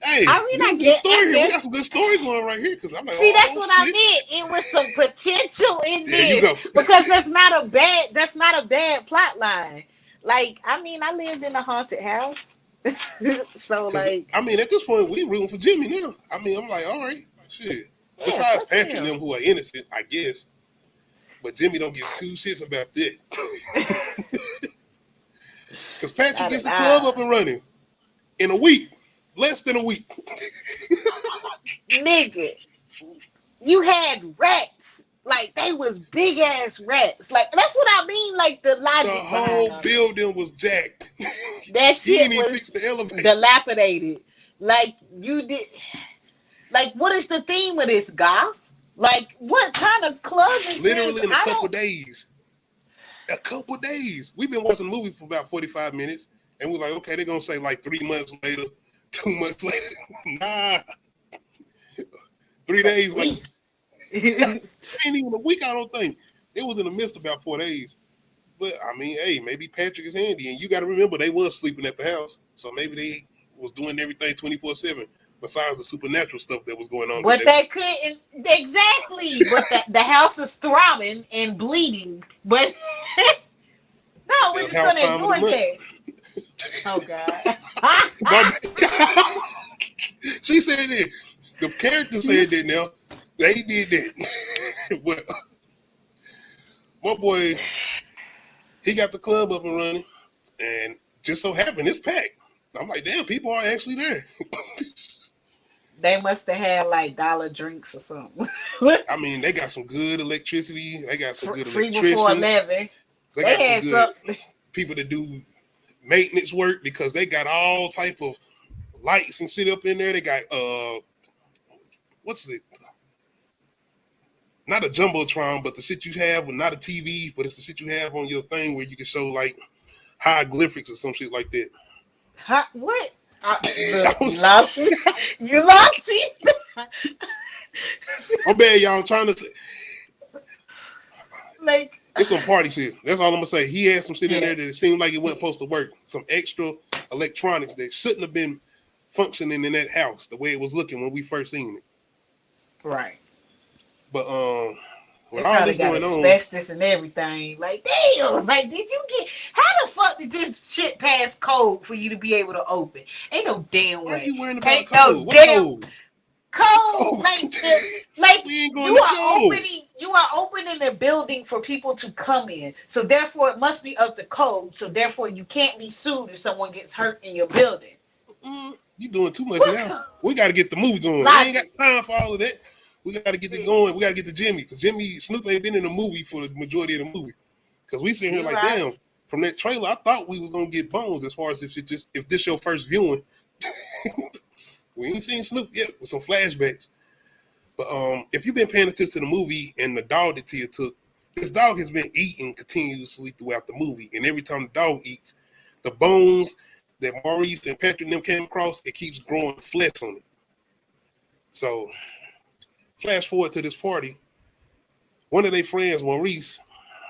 [SPEAKER 6] Hey,
[SPEAKER 7] I mean,
[SPEAKER 6] we got some good story going right here. Cause I'm like,
[SPEAKER 7] see, that's what I meant. It was some potential in
[SPEAKER 6] there
[SPEAKER 7] this because that's not a bad plot line. Like, I mean, I lived in a haunted house, so like,
[SPEAKER 6] I mean, at this point, we rooting for Jimmy now. I mean, I'm like, all right, shit.
[SPEAKER 7] Yeah,
[SPEAKER 6] besides Patrick and them who are innocent, I guess, but Jimmy don't give two shits about that. Because Patrick gets the club up and running in a week. Less than a week.
[SPEAKER 7] Nigga, you had rats. Like, they was big ass rats. Like, that's what I mean. Like, the logic.
[SPEAKER 6] The whole building was jacked.
[SPEAKER 7] That shit was
[SPEAKER 6] fix the elevator.
[SPEAKER 7] Dilapidated. Like, you did. Like, what is the theme of this, goth? Like, what kind of club is
[SPEAKER 6] literally
[SPEAKER 7] this?
[SPEAKER 6] In a couple days. A couple days. We've been watching the movie for about 45 minutes, and we're like, okay, they're gonna say like 3 months later. 2 months later, nah. 3 days later. Ain't even a week, I don't think. It was in the midst of about 4 days. But I mean, hey, maybe Patrick is handy. And you gotta remember they was sleeping at the house. So maybe they was doing everything 24/7 besides the supernatural stuff that was going on.
[SPEAKER 7] But they couldn't exactly. But the house is throbbing and bleeding. But no, we're just gonna ignore that. Oh God.
[SPEAKER 6] She said it. The character said that now. They did that. But my boy, he got the club up and running, and just so happened it's packed. I'm like, damn, people are actually there.
[SPEAKER 7] They must have had like dollar drinks or something.
[SPEAKER 6] I mean, they got some good electricity. They got some good
[SPEAKER 7] Free
[SPEAKER 6] electricians.
[SPEAKER 7] before 11.
[SPEAKER 6] They got some good people that do maintenance work because they got all type of lights and shit up in there. They got what's it? Not a jumbotron, but the shit you have, not a TV, but it's the shit you have on your thing where you can show like hieroglyphics or some shit like that.
[SPEAKER 7] What? You lost me. You lost me.
[SPEAKER 6] I'm bad, y'all. I'm trying to say.
[SPEAKER 7] Like,
[SPEAKER 6] it's some party shit. That's all I'm gonna say. He had some shit in there that it seemed like it wasn't supposed to work. Some extra electronics that shouldn't have been functioning in that house the way it was looking when we first seen it.
[SPEAKER 7] Right.
[SPEAKER 6] But with all this going on,
[SPEAKER 7] asbestos and everything. Like, damn. Like, did you get? How the fuck did this shit pass code for you to be able to open? Ain't no damn way.
[SPEAKER 6] Why are you worrying about code?
[SPEAKER 7] No
[SPEAKER 6] what
[SPEAKER 7] damn
[SPEAKER 6] code?
[SPEAKER 7] Code. Like
[SPEAKER 6] we ain't going
[SPEAKER 7] you are opening the building for people to come in. So therefore, it must be up to code. So therefore, you can't be sued if someone gets hurt in your building.
[SPEAKER 6] You doing too much now. We got to get the movie going. We ain't got time for all of that. We got to get it going. We got to get to Jimmy because Snoop ain't been in the movie for the majority of the movie. Because we sitting here like, damn, from that trailer, I thought we was gonna get bones as far as if this your first viewing. We ain't seen Snoop yet with some flashbacks. But if you've been paying attention to the movie and the dog that Tia took, this dog has been eating continuously throughout the movie. And every time the dog eats, the bones that Maurice and Patrick and them came across, it keeps growing flesh on it. So flash forward to this party. One of their friends, Maurice,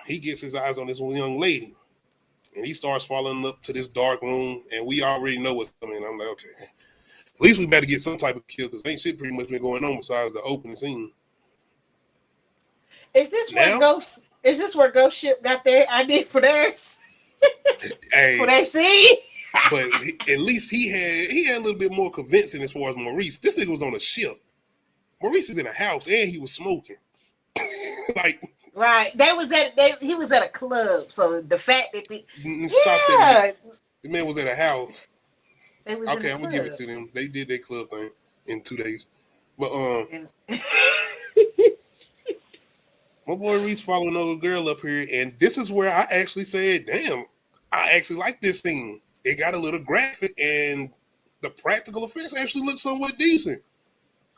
[SPEAKER 6] he gets his eyes on this young lady. And he starts following up to this dark room. And we already know what's coming. I'm like, okay. At least we better get some type of kill because ain't shit pretty much been going on besides the opening scene.
[SPEAKER 7] Is this where Ghost Ship got their idea for theirs?
[SPEAKER 6] Hey,
[SPEAKER 7] for that scene?
[SPEAKER 6] But at least he had a little bit more convincing as far as Maurice. This nigga was on a ship. Maurice is in a house and he was smoking. Like,
[SPEAKER 7] right. He was at a club, so the fact that
[SPEAKER 6] stop
[SPEAKER 7] yeah,
[SPEAKER 6] that. The man was at a house.
[SPEAKER 7] they was in
[SPEAKER 6] Okay,
[SPEAKER 7] the
[SPEAKER 6] I'm gonna
[SPEAKER 7] club.
[SPEAKER 6] give it to them. They did their club thing in 2 days. But
[SPEAKER 7] And
[SPEAKER 6] my boy Reese following another girl up here, and this is where I actually said, damn, I actually like this scene. It got a little graphic, and the practical effects actually look somewhat decent.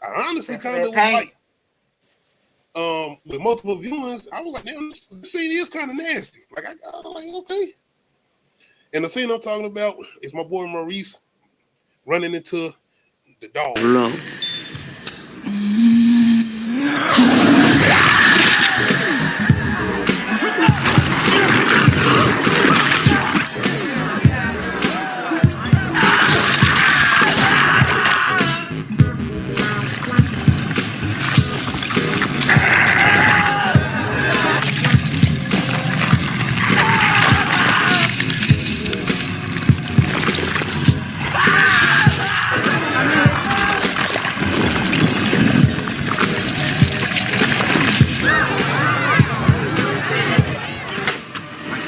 [SPEAKER 6] I honestly
[SPEAKER 7] except for
[SPEAKER 6] kind
[SPEAKER 7] that
[SPEAKER 6] of was
[SPEAKER 7] paint.
[SPEAKER 6] like, with multiple viewings, I was like, damn, this scene is kind of nasty. Like, I was like, okay. And the scene I'm talking about is my boy Maurice running into the dog.
[SPEAKER 4] Low.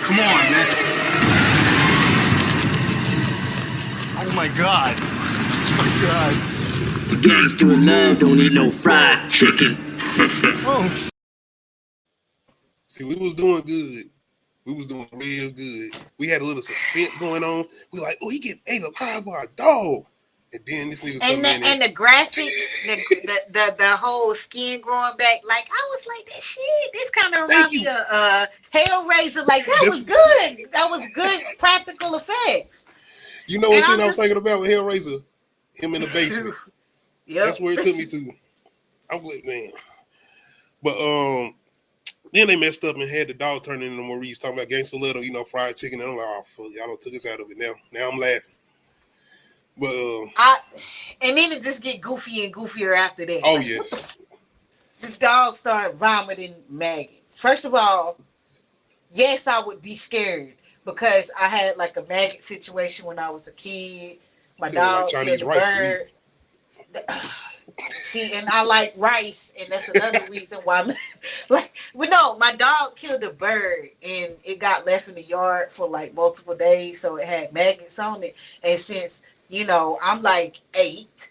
[SPEAKER 1] Come on, man. Oh my God. Oh my God.
[SPEAKER 4] Gangster in love don't eat no fried chicken.
[SPEAKER 1] Oh.
[SPEAKER 6] See, we was doing good. We was doing real good. We had a little suspense going on. We like, oh, he getting ate alive by a dog. And then this nigga come in
[SPEAKER 7] And the graphic, the whole skin growing back, like I was like, that shit. This kind of reminds me of Hellraiser. Like that was good. That was good practical effects.
[SPEAKER 6] You know what
[SPEAKER 7] And
[SPEAKER 6] scene
[SPEAKER 7] I'm
[SPEAKER 6] I was
[SPEAKER 7] just-
[SPEAKER 6] thinking about with Hellraiser? Him in the basement.
[SPEAKER 7] Yep.
[SPEAKER 6] That's where it took me to. I was like, man. But then they messed up and had the dog turn into Maurice talking about gangster little, fried chicken. And I'm like, oh fuck, y'all don't took us out of it now. Now I'm laughing. But
[SPEAKER 7] and then it just get goofy and goofier after that.
[SPEAKER 6] oh
[SPEAKER 7] Like,
[SPEAKER 6] yes.
[SPEAKER 7] the dog started vomiting maggots. First of all, yes, I would be scared because I had like a maggot situation when I was a kid. My
[SPEAKER 6] Feeling like
[SPEAKER 7] dog
[SPEAKER 6] Chinese
[SPEAKER 7] killed a
[SPEAKER 6] rice to me.
[SPEAKER 7] bird. See, and I like rice, and that's another reason why. Like, but no, my dog killed a bird, and it got left in the yard for like multiple days, so it had maggots on it. And since I'm like 8,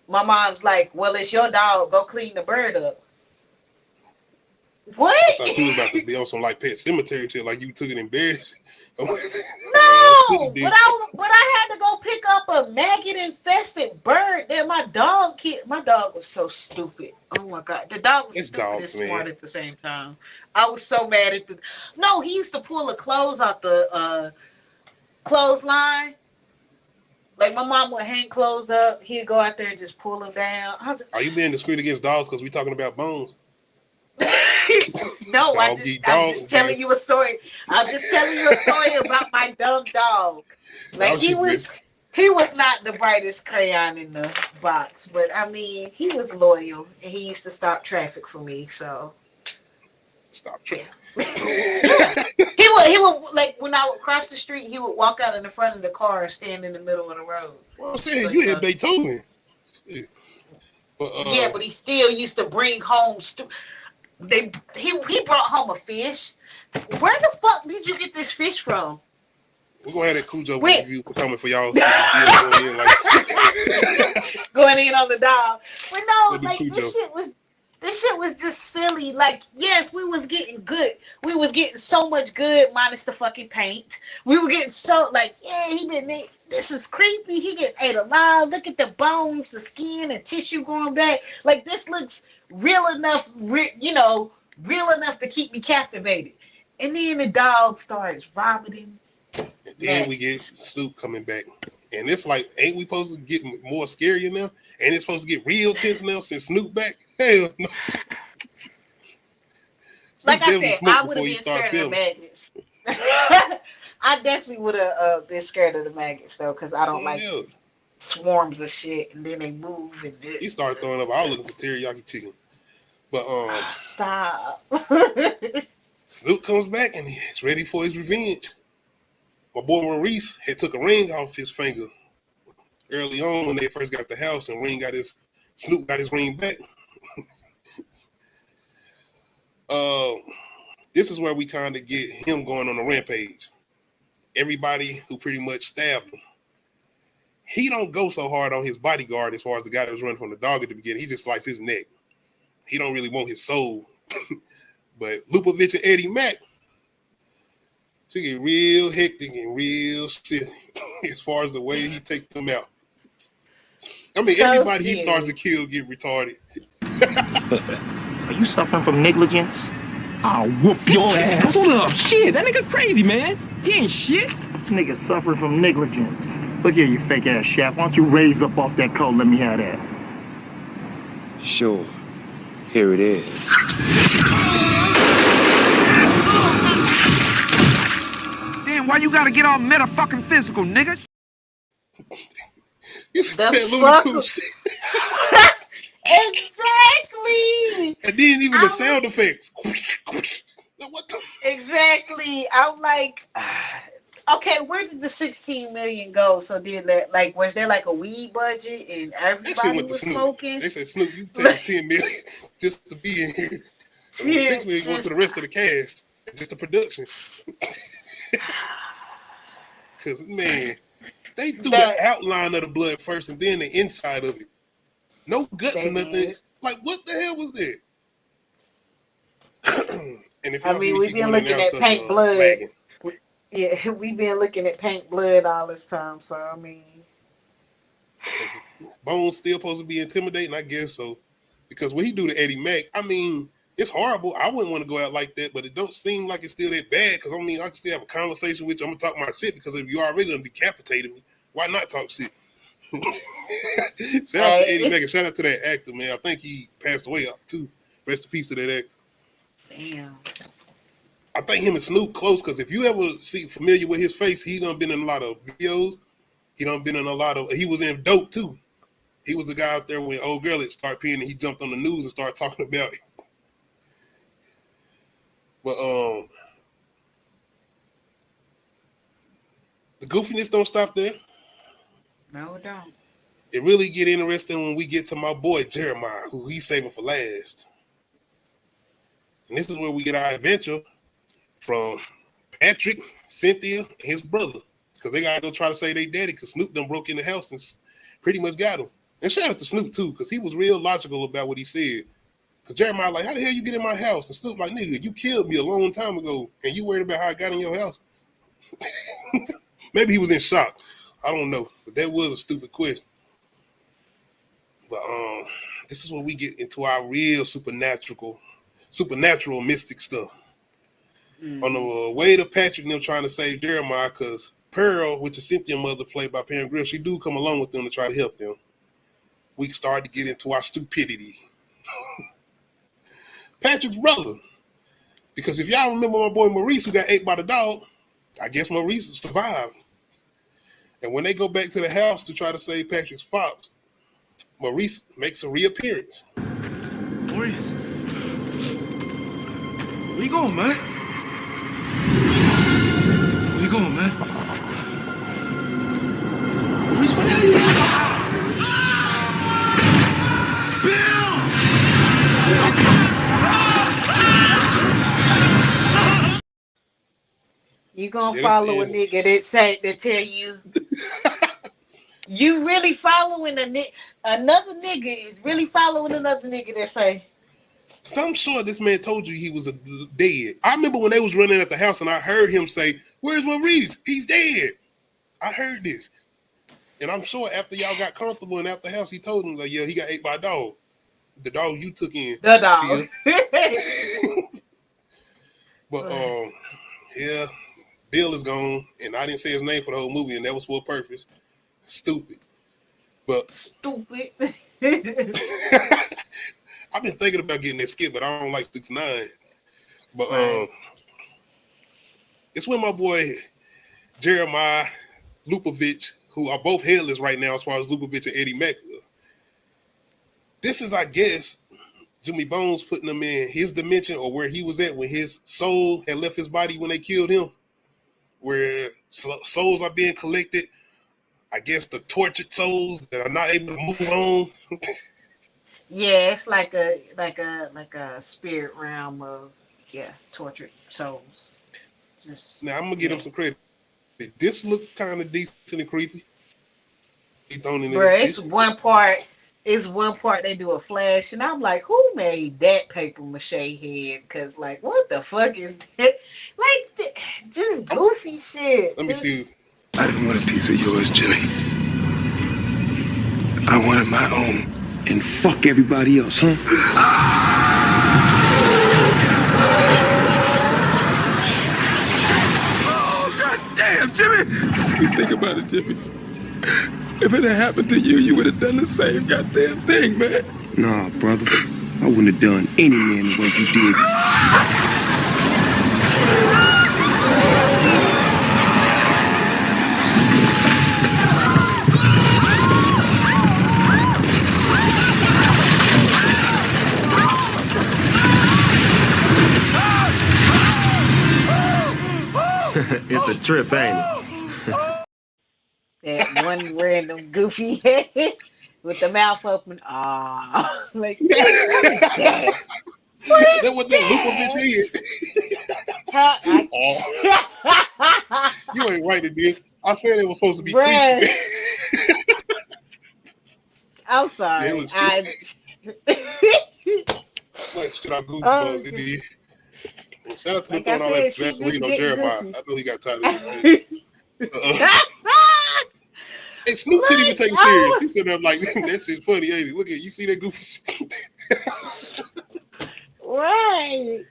[SPEAKER 7] my mom's like, "Well, it's your dog. Go clean the bird up." What?
[SPEAKER 6] I thought you was about to be on some like Pet Cemetery shit, like you took it in bed.
[SPEAKER 7] No, but I had to go pick up a maggot infested bird that my dog killed. My dog was so stupid. Oh my god, the dog was stupid
[SPEAKER 6] dogs,
[SPEAKER 7] and smart
[SPEAKER 6] man.
[SPEAKER 7] at the same time. I was so mad at the. No, he used to pull the clothes out the clothesline. Like my mom would hang clothes up, he'd go out there and just pull them down.
[SPEAKER 6] Are you being discreet against dogs because we talking about bones?
[SPEAKER 7] No, I'm
[SPEAKER 6] Dog
[SPEAKER 7] just
[SPEAKER 6] man.
[SPEAKER 7] telling you a story. I'm just telling you a story about my dumb dog. Like he was not the brightest crayon in the box, but I mean he was loyal and he used to stop traffic for me. So
[SPEAKER 6] Stop traffic.
[SPEAKER 7] yeah. He would like when I would cross the street, he would walk out in the front of the car and stand in the middle of the road.
[SPEAKER 6] Well, I'm saying
[SPEAKER 7] So,
[SPEAKER 6] you had Beethoven. But,
[SPEAKER 7] yeah, but he still used to bring home. He brought home a fish. Where the fuck did you get this fish from?
[SPEAKER 6] We're gonna have that Cujo
[SPEAKER 7] Wait.
[SPEAKER 6] review for coming for y'all.
[SPEAKER 7] Going in on the dog. But no,
[SPEAKER 6] Let me
[SPEAKER 7] like
[SPEAKER 6] Cujo.
[SPEAKER 7] this shit was just silly. Like, yes, we was getting good. We was getting so much good minus the fucking paint. We were getting so like, yeah, this is creepy. He get ate alive. Look at the bones, the skin, and tissue going back. Like this looks real enough, real enough to keep me captivated. And then the dog starts vomiting.
[SPEAKER 6] And then we get Snoop coming back. And it's like, ain't we supposed to get more scary now? And it's supposed to get real tense now since Snoop back? Hell no.
[SPEAKER 7] Like I said, I would have been scared of the maggots. I definitely would have been scared of the maggots though, because I don't like swarms of shit, and then they move and
[SPEAKER 6] he started throwing up. I was looking for teriyaki chicken, but
[SPEAKER 7] stop.
[SPEAKER 6] Snoop comes back and he's ready for his revenge. My boy Maurice had took a ring off his finger early on when they first got the house, and Snoop got his ring back. This is where we kind of get him going on a rampage. Everybody who pretty much stabbed him. He don't go so hard on his bodyguard as far as the guy that was running from the dog at the beginning. He just sliced his neck. He don't really want his soul. But Lupovich and Eddie Mack, she get real hectic and real silly as far as the way he take them out. I mean,
[SPEAKER 7] So
[SPEAKER 6] everybody he
[SPEAKER 7] serious.
[SPEAKER 6] starts to kill get retarded.
[SPEAKER 5] Are you suffering from negligence? I'll whoop your ass.
[SPEAKER 8] Hold up, shit, that nigga crazy, man. He ain't shit.
[SPEAKER 5] This nigga suffering from negligence. Look here, you fake ass chef. Why don't you raise up off that coat? Let me have that.
[SPEAKER 2] Sure. Here it is.
[SPEAKER 8] Damn, why you gotta get all meta-fucking physical, nigga?
[SPEAKER 6] You see
[SPEAKER 7] The
[SPEAKER 6] that
[SPEAKER 7] fuck?
[SPEAKER 6] Looney Tunes shit?
[SPEAKER 7] Exactly.
[SPEAKER 6] And then even the sound effects. What the?
[SPEAKER 7] Exactly. I'm like, okay, where did the 16 million go? So did that, like, was there like a weed budget and
[SPEAKER 6] That shit
[SPEAKER 7] everybody
[SPEAKER 6] went to
[SPEAKER 7] was
[SPEAKER 6] Snoop.
[SPEAKER 7] smoking?
[SPEAKER 6] They said, Snoop, you take 10 million just to be in here. And
[SPEAKER 7] Yeah,
[SPEAKER 6] 6 million going to the rest of the cast. Just the production. Because, man, they threw the outline of the blood first and then the inside of it. No guts or nothing.
[SPEAKER 7] did.
[SPEAKER 6] Like, what the hell was that? And if
[SPEAKER 7] I
[SPEAKER 6] y'all see
[SPEAKER 7] mean,
[SPEAKER 6] me
[SPEAKER 7] we've
[SPEAKER 6] keep
[SPEAKER 7] been
[SPEAKER 6] going in
[SPEAKER 7] looking
[SPEAKER 6] and out
[SPEAKER 7] at
[SPEAKER 6] because
[SPEAKER 7] Paint Blood.
[SPEAKER 6] lagging.
[SPEAKER 7] Yeah, we've been looking at Paint Blood all this time. So I mean,
[SPEAKER 6] Bones still supposed to be intimidating, I guess so. Because what he do to Eddie Mack, I mean, it's horrible. I wouldn't want to go out like that, but it don't seem like it's still that bad. Because I mean, I can still have a conversation with you. I'm gonna talk my shit because if you already done decapitated me, why not talk shit? Shout out to Eddie Mack and shout out to that actor, man. I think he passed away too. Rest in peace to that actor.
[SPEAKER 7] damn.
[SPEAKER 6] I think him and Snoop close because if you ever see familiar with his face, he done been in a lot of videos. He done been in a lot of. He was in Dope too. He was the guy out there when old girl had started peeing and he jumped on the news and started talking about it. But the goofiness don't stop there.
[SPEAKER 7] No, it don't.
[SPEAKER 6] It really get interesting when we get to my boy Jeremiah, who he's saving for last. And this is where we get our adventure from Patrick, Cynthia, and his brother. Because they gotta go try to save their daddy because Snoop done broke in the house and pretty much got him. And shout out to Snoop too, because he was real logical about what he said. Because Jeremiah like, how the hell you get in my house? And Snoop like, nigga, you killed me a long time ago and you worried about how I got in your house? Maybe he was in shock. I don't know. But that was a stupid question. But this is where we get into our real supernatural mystic stuff. Mm-hmm. On the way to Patrick and them trying to save Jeremiah, because Pearl, which is Cynthia's mother, played by Pam Grier, she do come along with them to try to help them. We start to get into our stupidity. Patrick's brother. Because if y'all remember my boy Maurice, who got ate by the dog, I guess Maurice survived. And when they go back to the house to try to save Patrick's pops, Maurice makes a reappearance.
[SPEAKER 8] Maurice. Where you going, man? Where you going, man? Maurice, what the hell you doing?
[SPEAKER 7] You gonna follow a nigga that tell you you really following another nigga is really following another nigga that say.
[SPEAKER 6] Cause I'm sure this man told you he was dead. I remember when they was running at the house and I heard him say, "Where's Maurice? He's dead." I heard this, and I'm sure after y'all got comfortable and out the house, he told him like, "Yeah, he got ate by a dog. The dog you took in."
[SPEAKER 7] The dog.
[SPEAKER 6] But yeah. Bill is gone, and I didn't say his name for the whole movie, and that was for a purpose. Stupid. But
[SPEAKER 7] stupid.
[SPEAKER 6] I've been thinking about getting that skit, but I don't like 6ix9ine. But it's when my boy Jeremiah Lupovich, who are both headless right now as far as Lupovich and Eddie Mack. This is, I guess, Jimmy Bones putting him in his dimension or where he was at when his soul had left his body when they killed him. Where souls are being collected, I guess the tortured souls that are not able to move on.
[SPEAKER 7] Yeah, it's like a spirit realm of tortured souls. Just
[SPEAKER 6] Now I'm gonna give
[SPEAKER 7] yeah.
[SPEAKER 6] him some credit. This looks kind of decent and creepy. He thrown into this
[SPEAKER 7] Bruh,
[SPEAKER 6] shit.
[SPEAKER 7] it's one part they do a flash, and I'm like, who made that paper mache head? Cause like, what the fuck is that? Like, just goofy shit.
[SPEAKER 6] Let me see.
[SPEAKER 7] Just
[SPEAKER 2] I didn't want a piece of yours, Jimmy. I wanted my own.
[SPEAKER 1] And fuck everybody else, huh?
[SPEAKER 2] Oh, God damn, Jimmy! You think about it, Jimmy. If it had happened to you, you would have done the same goddamn thing, man.
[SPEAKER 1] Nah, brother. I wouldn't have done any man the way you did.
[SPEAKER 5] It's a trip, ain't it?
[SPEAKER 7] that one random goofy head with the mouth open. Ah, like what is that? What is
[SPEAKER 6] That was that Lupovich
[SPEAKER 7] that?
[SPEAKER 6] head.
[SPEAKER 7] I can't.
[SPEAKER 6] You ain't right, it did. I said it was supposed to be
[SPEAKER 7] Bruh.
[SPEAKER 6] creepy.
[SPEAKER 7] I'm
[SPEAKER 6] Yeah,
[SPEAKER 7] sorry.
[SPEAKER 6] it looks
[SPEAKER 7] I.
[SPEAKER 6] like shit out Goosebumps.
[SPEAKER 7] Oh,
[SPEAKER 6] It did. Well, shout out to them
[SPEAKER 7] like I
[SPEAKER 6] throwing all that
[SPEAKER 7] said, she
[SPEAKER 6] Vaseline
[SPEAKER 7] just
[SPEAKER 6] on
[SPEAKER 7] getting
[SPEAKER 6] Jeremiah.
[SPEAKER 7] goofy.
[SPEAKER 6] I know he got tired of this shit. And Snoop couldn't even take it serious. He said, "I'm like, that shit's funny, ain't it? Look at it. You see that goofy shit?"
[SPEAKER 7] Right.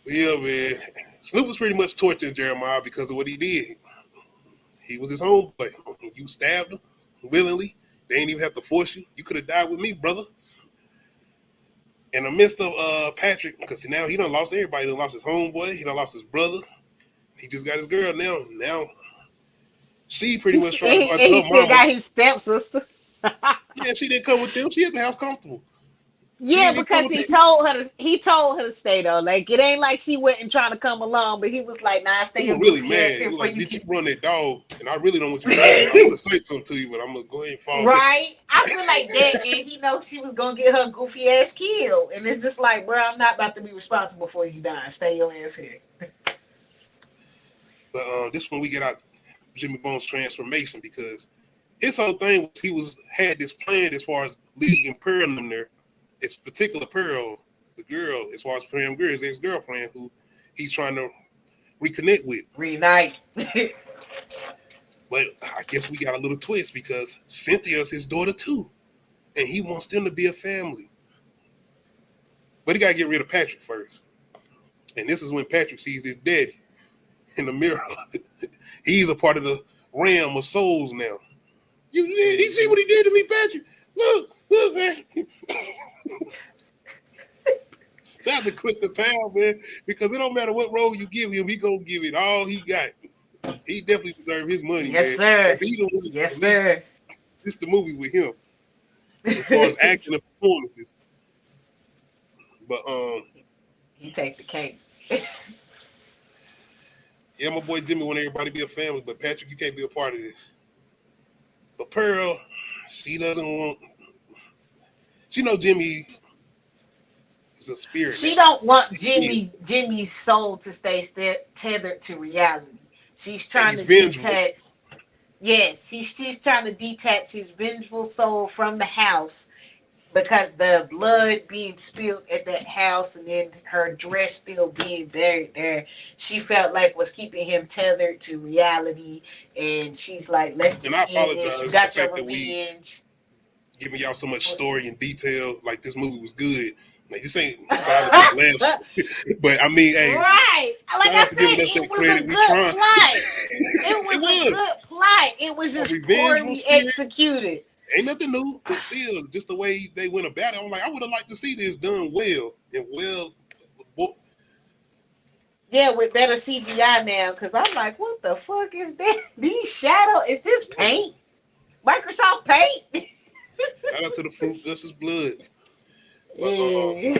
[SPEAKER 6] Yeah, man. Snoop was pretty much torturing Jeremiah because of what he did. He was his homeboy. You stabbed him willingly. They ain't even have to force you. You could have died with me, brother. In the midst of Patrick, because now he done lost everybody. He done lost his homeboy. He done lost his brother. He just got his girl now. Now she pretty much trying to go
[SPEAKER 7] And
[SPEAKER 6] after
[SPEAKER 7] he
[SPEAKER 6] her
[SPEAKER 7] still
[SPEAKER 6] mama.
[SPEAKER 7] got his stepsister.
[SPEAKER 6] Yeah, she didn't come with them. She at the house comfortable. She
[SPEAKER 7] Yeah,
[SPEAKER 6] ain't even come
[SPEAKER 7] because
[SPEAKER 6] with them.
[SPEAKER 7] he told her to stay though. Like it ain't like she went and trying to come along, but he was like, "Nah, stay
[SPEAKER 6] He
[SPEAKER 7] your
[SPEAKER 6] was really
[SPEAKER 7] goofy ass
[SPEAKER 6] mad. He
[SPEAKER 7] here
[SPEAKER 6] was
[SPEAKER 7] before
[SPEAKER 6] like,
[SPEAKER 7] you
[SPEAKER 6] "Bitch, you
[SPEAKER 7] keep."
[SPEAKER 6] run that dog, and I really don't want you to hurt me. I want to say something to you, but I'm gonna go ahead and fall back."
[SPEAKER 7] Right? I feel like that, and he knows she was gonna get her goofy ass killed, and it's just like, bro, I'm not about to be responsible for you dying. Stay your ass here.
[SPEAKER 6] But this one we get out Jimmy Bone's transformation because his whole thing was had this plan as far as leading Pearl in there. It's particular Pearl, the girl, as far as Pam Grier, his ex-girlfriend, who he's trying to reconnect with.
[SPEAKER 7] Reunite.
[SPEAKER 6] But I guess we got a little twist because Cynthia's his daughter too, and he wants them to be a family. But he got to get rid of Patrick first. And this is when Patrick sees his daddy in the mirror. He's a part of the realm of souls now. You see what he did to me, Patrick? Look, Patrick. Shout out to Clifton Powell, man, because it don't matter what role you give him, he gonna give it all he got. He definitely deserves his money,
[SPEAKER 7] Yes,
[SPEAKER 6] man.
[SPEAKER 7] sir.
[SPEAKER 6] He the one
[SPEAKER 7] Yes,
[SPEAKER 6] that lead
[SPEAKER 7] sir.
[SPEAKER 6] this the movie with him as far as acting and performances. But
[SPEAKER 7] He take the cake.
[SPEAKER 6] yeah, my boy Jimmy want everybody to be a family, but Patrick, you can't be a part of this. But Pearl, she doesn't want. She know Jimmy is a spirit
[SPEAKER 7] She
[SPEAKER 6] now.
[SPEAKER 7] don't want
[SPEAKER 6] Yeah.
[SPEAKER 7] Jimmy's soul to stay tethered to reality. She's
[SPEAKER 6] And
[SPEAKER 7] trying
[SPEAKER 6] he's
[SPEAKER 7] to
[SPEAKER 6] vengeful.
[SPEAKER 7] detach. Yes, she's trying to detach his vengeful soul from the house because the blood being spilled at that house and then her dress still being buried there, she felt like was keeping him tethered to reality. And she's like, let's
[SPEAKER 6] And I
[SPEAKER 7] just end this. You
[SPEAKER 6] apologize for the
[SPEAKER 7] got your
[SPEAKER 6] fact that we
[SPEAKER 7] revenge.
[SPEAKER 6] giving y'all so much story and detail. Like this movie was good. Like this ain't silence and laughs. But I mean, hey,
[SPEAKER 7] Right. Like
[SPEAKER 6] shout
[SPEAKER 7] I
[SPEAKER 6] out to giving
[SPEAKER 7] said,
[SPEAKER 6] us that
[SPEAKER 7] it was a
[SPEAKER 6] credit. We
[SPEAKER 7] good
[SPEAKER 6] trying.
[SPEAKER 7] plot. It
[SPEAKER 6] It
[SPEAKER 7] was a
[SPEAKER 6] was
[SPEAKER 7] good plot. It was
[SPEAKER 6] a
[SPEAKER 7] just
[SPEAKER 6] revengeful
[SPEAKER 7] poorly
[SPEAKER 6] spirit.
[SPEAKER 7] executed.
[SPEAKER 6] Ain't nothing new, but still, just the way they went about it. I'm like, I would have liked to see this done well and well.
[SPEAKER 7] Yeah, with better CGI now, because I'm like, what the fuck is that? These shadow? Is this paint? Microsoft Paint?
[SPEAKER 6] Shout out to the fruit, Gus's blood. But
[SPEAKER 7] Yeah.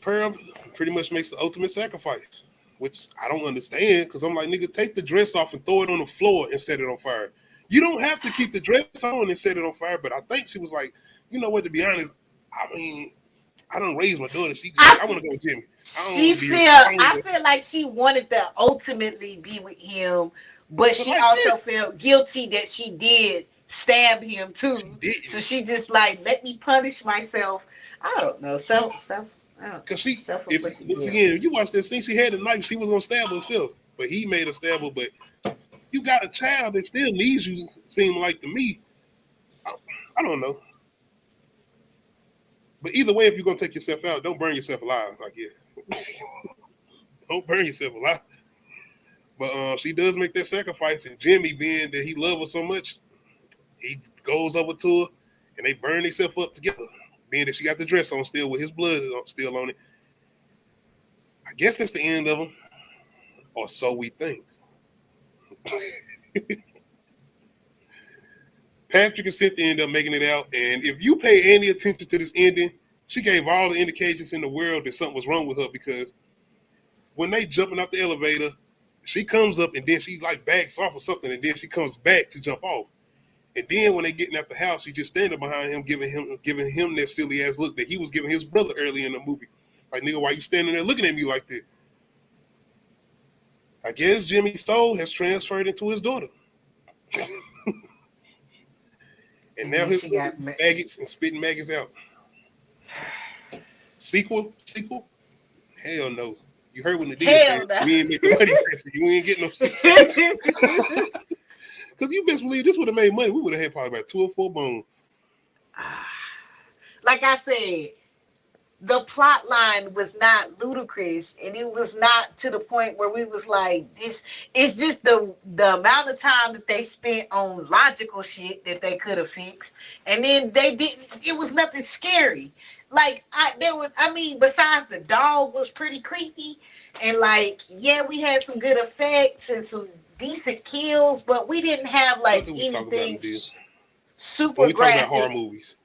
[SPEAKER 6] Pearl pretty much makes the ultimate sacrifice, which I don't understand because I'm like, nigga, take the dress off and throw it on the floor and set it on fire. You don't have to keep the dress on and set it on fire. But I think she was like, you know what? To be honest, I mean, I don't raise my daughter. I want to go with Jimmy.
[SPEAKER 7] I feel like she wanted to ultimately be with him, but she
[SPEAKER 6] like
[SPEAKER 7] also felt guilty that she did stab him too. So she just like, let me punish myself. I don't know.
[SPEAKER 6] Because
[SPEAKER 7] Self-inflicted
[SPEAKER 6] once
[SPEAKER 7] guilt.
[SPEAKER 6] again, if you watch that scene, she had a knife. She was gonna stab herself, but he made her stab her. But you got a child that still needs you. Seem like to me, I don't know. But either way, if you're gonna take yourself out, don't burn yourself alive. Like don't burn yourself alive. But she does make that sacrifice, and Jimmy, being that he loves her so much, he goes over to her, and they burn themselves up together. Being that she got the dress on still with his blood still on it. I guess that's the end of them, or so we think. Patrick and Cynthia end up making it out, and if you pay any attention to this ending, she gave all the indications in the world that something was wrong with her, because when they jumping up the elevator, she comes up and then she like backs off or something, and then she comes back to jump off. And then when they getting at the house, she just standing behind him, giving him that silly ass look that he was giving his brother early in the movie. Like, nigga, why you standing there looking at me like that? I guess Jimmy's soul has transferred into his daughter. And now his maggots and spitting maggots out. Sequel? Hell no. You heard when the deal said,
[SPEAKER 7] no.
[SPEAKER 6] We ain't make the money. You ain't getting no sequel. Because you best believe this would have made money. We would have had probably about 2 or 4 bones.
[SPEAKER 7] Like I said, the plot line was not ludicrous, and it was not to the point where we was like, this. It's just the amount of time that they spent on logical shit that they could have fixed, and then they didn't. It was nothing scary. Like besides the dog was pretty creepy, and like, yeah, we had some good effects and some decent kills, but we didn't have like anything super
[SPEAKER 6] when we talk
[SPEAKER 7] graphic.
[SPEAKER 6] about horror movies,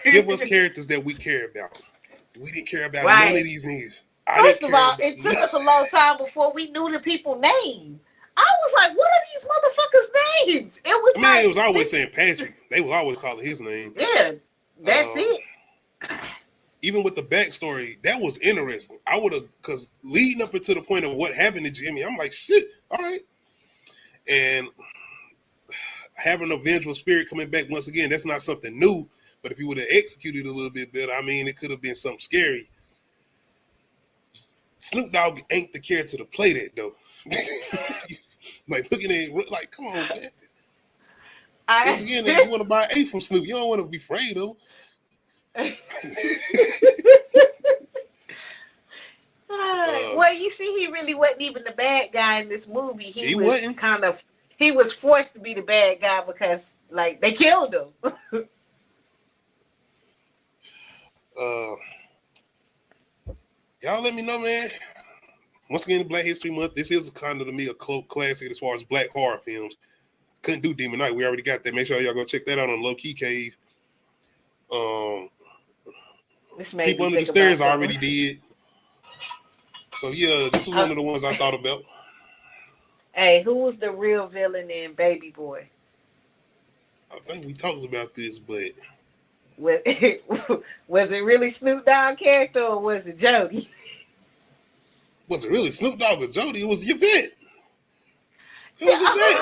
[SPEAKER 6] give us characters that we care about. We didn't care about none of these niggas.
[SPEAKER 7] First of all, it took us a long time before we knew the people's name. I was like, what are these motherfuckers' names?
[SPEAKER 6] It was always saying Patrick. They was always calling his name.
[SPEAKER 7] Yeah, that's it.
[SPEAKER 6] Even with the backstory, that was interesting. I would have, because leading up into the point of what happened to Jimmy, I'm like, shit, all right. And having a vengeful spirit coming back once again, that's not something new. But if you would have executed a little bit better, I mean, it could have been something scary. Snoop Dogg ain't the character to play that, though. Like, looking at it, like, come on, man. Once again, you want to buy A from Snoop. You don't want to be afraid of him.
[SPEAKER 7] Well, you see, he really wasn't even the bad guy in this movie. He was
[SPEAKER 6] wasn't.
[SPEAKER 7] He was forced to be the bad guy because, like, they killed him.
[SPEAKER 6] Y'all let me know, man. Once again, Black History Month. This is kind of, to me, a cult classic as far as black horror films. Couldn't do Demon Knight. We already got that. Make sure y'all go check that out on Low Key Cave. People Under the Stairs I already did. So yeah, this was one of the ones I thought about.
[SPEAKER 7] Hey, who was the real villain in Baby Boy?
[SPEAKER 6] I think we talked about this, but
[SPEAKER 7] was it really Snoop Dogg character or was it Jody?
[SPEAKER 6] Was it really Snoop Dogg or Jody? It was Yvette. It was Yvette.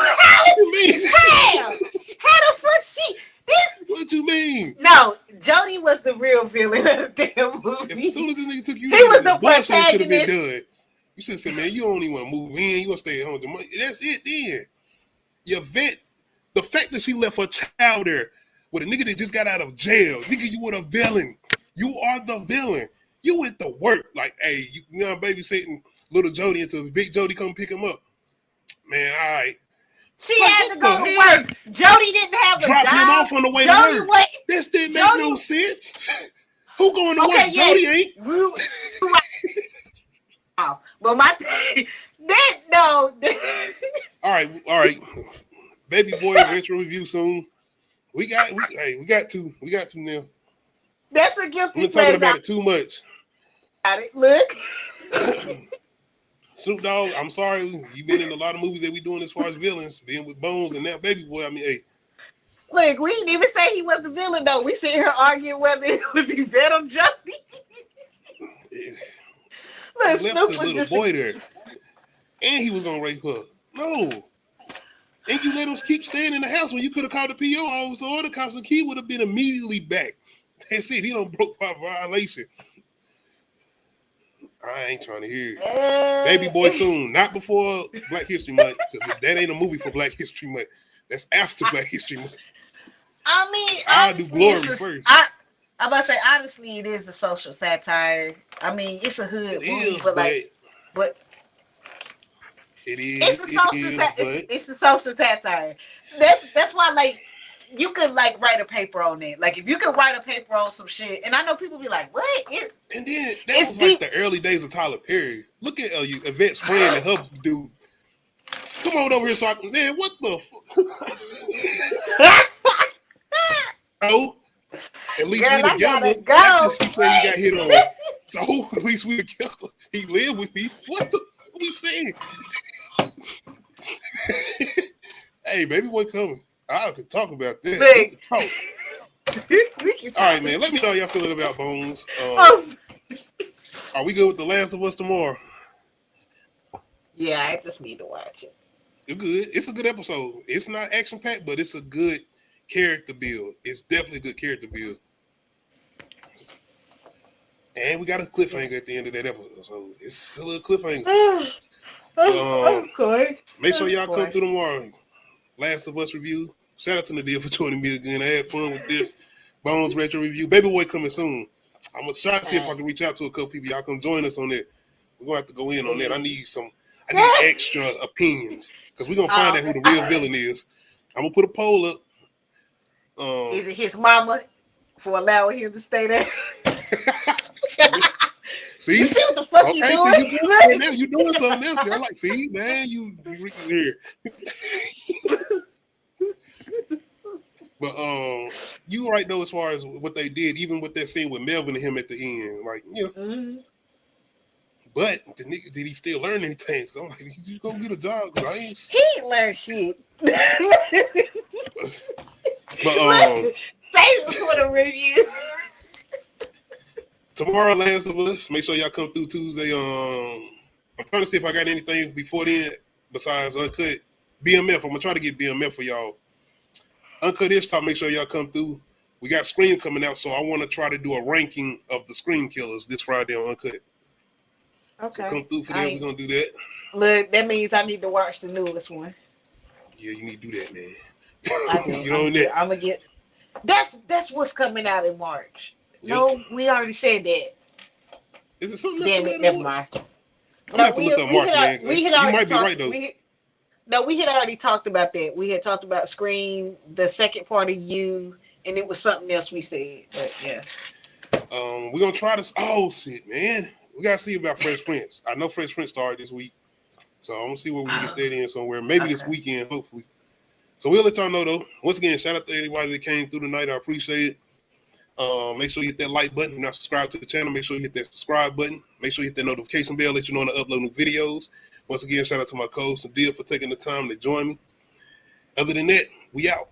[SPEAKER 7] How the fuck she?
[SPEAKER 6] What you mean?
[SPEAKER 7] No, Jody was the real villain of the damn movie.
[SPEAKER 6] As soon as the nigga took you,
[SPEAKER 7] he was the
[SPEAKER 6] protagonist. Should have been done. You should have said, man, you don't even want to move in. You want to stay at home with the money. That's it then. Yvette, the fact that she left her child there with a nigga that just got out of jail. Nigga, you were the villain. You are the villain. You went to work. Like, hey, you know, babysitting little Jody until big Jody come pick him up. Man, all right.
[SPEAKER 7] She had to go to work. Jody didn't have a job.
[SPEAKER 6] Drop him off on the way to work. This didn't make no sense. Who going to work? Jody ain't.
[SPEAKER 7] But my that no.
[SPEAKER 6] All right. Baby Boy retro review soon. We got to now.
[SPEAKER 7] That's a guilty
[SPEAKER 6] pleasure. I'm talking about it too much.
[SPEAKER 7] Got it. Look.
[SPEAKER 6] Snoop Dogg, I'm sorry, you've been in a lot of movies that we doing as far as villains, being with Bones and now Baby Boy. I mean, hey,
[SPEAKER 7] Look, we didn't even say he was the villain though. We sit here arguing whether it was Yvette or Johnny.
[SPEAKER 6] he
[SPEAKER 7] Look,
[SPEAKER 6] left
[SPEAKER 7] Snoop
[SPEAKER 6] the
[SPEAKER 7] was
[SPEAKER 6] little
[SPEAKER 7] just
[SPEAKER 6] boy there, and he was gonna rape her. No, and you let him keep staying in the house when you could have called the PO officer or the cops, and he would have been immediately back. That's it. He don't broke by violation. I ain't trying to hear it. Baby Boy soon, not before Black History Month, because that ain't a movie for Black History Month. That's after Black History Month.
[SPEAKER 7] I mean,
[SPEAKER 6] I'll do
[SPEAKER 7] honestly,
[SPEAKER 6] Glory first.
[SPEAKER 7] I'm about to say honestly, it is a social satire. I mean, it's a hood
[SPEAKER 6] It
[SPEAKER 7] movie,
[SPEAKER 6] is,
[SPEAKER 7] but but
[SPEAKER 6] it
[SPEAKER 7] it's a
[SPEAKER 6] is,
[SPEAKER 7] social
[SPEAKER 6] but
[SPEAKER 7] it's a social satire. That's why like you could like write a paper on it. Like if you could write a paper on some shit, and I know people be like, "What?"
[SPEAKER 6] and then that
[SPEAKER 7] It's
[SPEAKER 6] was
[SPEAKER 7] deep.
[SPEAKER 6] like the early days of Tyler Perry. Look at Yvette's friend and her dude. Come on over here, so I can. Man, what the? So at least
[SPEAKER 7] Girl,
[SPEAKER 6] we
[SPEAKER 7] I
[SPEAKER 6] together.
[SPEAKER 7] gotta go.
[SPEAKER 6] After she said you got hit on, so at least we together. He lived with me. What are we saying? Hey, Baby Boy coming. I could talk about that. We could talk. All right, man. Let me know how y'all feeling about Bones. Are we good with The Last of Us tomorrow?
[SPEAKER 7] Yeah, I just need to watch it.
[SPEAKER 6] You're good. It's a good episode. It's not action packed, but it's a good character build. It's definitely a good character build. And we got a cliffhanger at the end of that episode. So it's a little cliffhanger.
[SPEAKER 7] Of course.
[SPEAKER 6] Make sure y'all come through tomorrow. Last of Us review. Shout out to Nadia for joining me again. I had fun with this. Bones Retro review. Baby Boy coming soon. I'm going to try to see if I can reach out to a couple people. Y'all come join us on that. We're going to have to go in on that. I need extra opinions because we're going to find out who the real villain is. I'm going to put a poll up.
[SPEAKER 7] Is it his mama for allowing him to stay there?
[SPEAKER 6] See?
[SPEAKER 7] You see what the fuck you doing?
[SPEAKER 6] See, you doing something else. I'm like, see, man, you here. But you right though as far as what they did, even with that scene with Melvin and him at the end, like, you know. Mm-hmm. But the nigga, did he still learn anything? Cause I'm like, he just go get a job. Cause
[SPEAKER 7] he ain't learned shit.
[SPEAKER 6] But
[SPEAKER 7] save it for the reviews.
[SPEAKER 6] Tomorrow, Last of Us. Make sure y'all come through Tuesday. I'm trying to see if I got anything before then besides Uncut. BMF. I'm gonna try to get BMF for y'all. Uncut Ish Talk. Make sure y'all come through. We got Scream coming out, so I want to try to do a ranking of the Scream killers this Friday on Uncut.
[SPEAKER 7] Okay.
[SPEAKER 6] So come through for that. We're gonna do that.
[SPEAKER 7] Look, that means I need to watch the newest one.
[SPEAKER 6] Yeah, you need to do that, man.
[SPEAKER 7] I do. I'm gonna get. That's what's coming out in March. Yep. No, we already said that.
[SPEAKER 6] Is it something
[SPEAKER 7] Damn it, never mind.
[SPEAKER 6] I'm gonna have to look up March, man. You might be right though.
[SPEAKER 7] We had already talked about that. We had talked about Scream, the second part of You, and it was something else we said. But yeah.
[SPEAKER 6] We're gonna try this. Oh shit, man. We gotta see about Fresh Prince. I know Fresh Prince started this week. So I'm gonna see where we can get that in somewhere. Maybe this weekend, hopefully. So we'll let y'all know though. Once again, shout out to everybody that came through tonight. I appreciate it. Make sure you hit that like button. If you're not subscribed to the channel, make sure you hit that subscribe button. Make sure you hit that notification bell, let you know when I upload new videos. Once again, shout out to my co-host Nadia for taking the time to join me. Other than that, we out.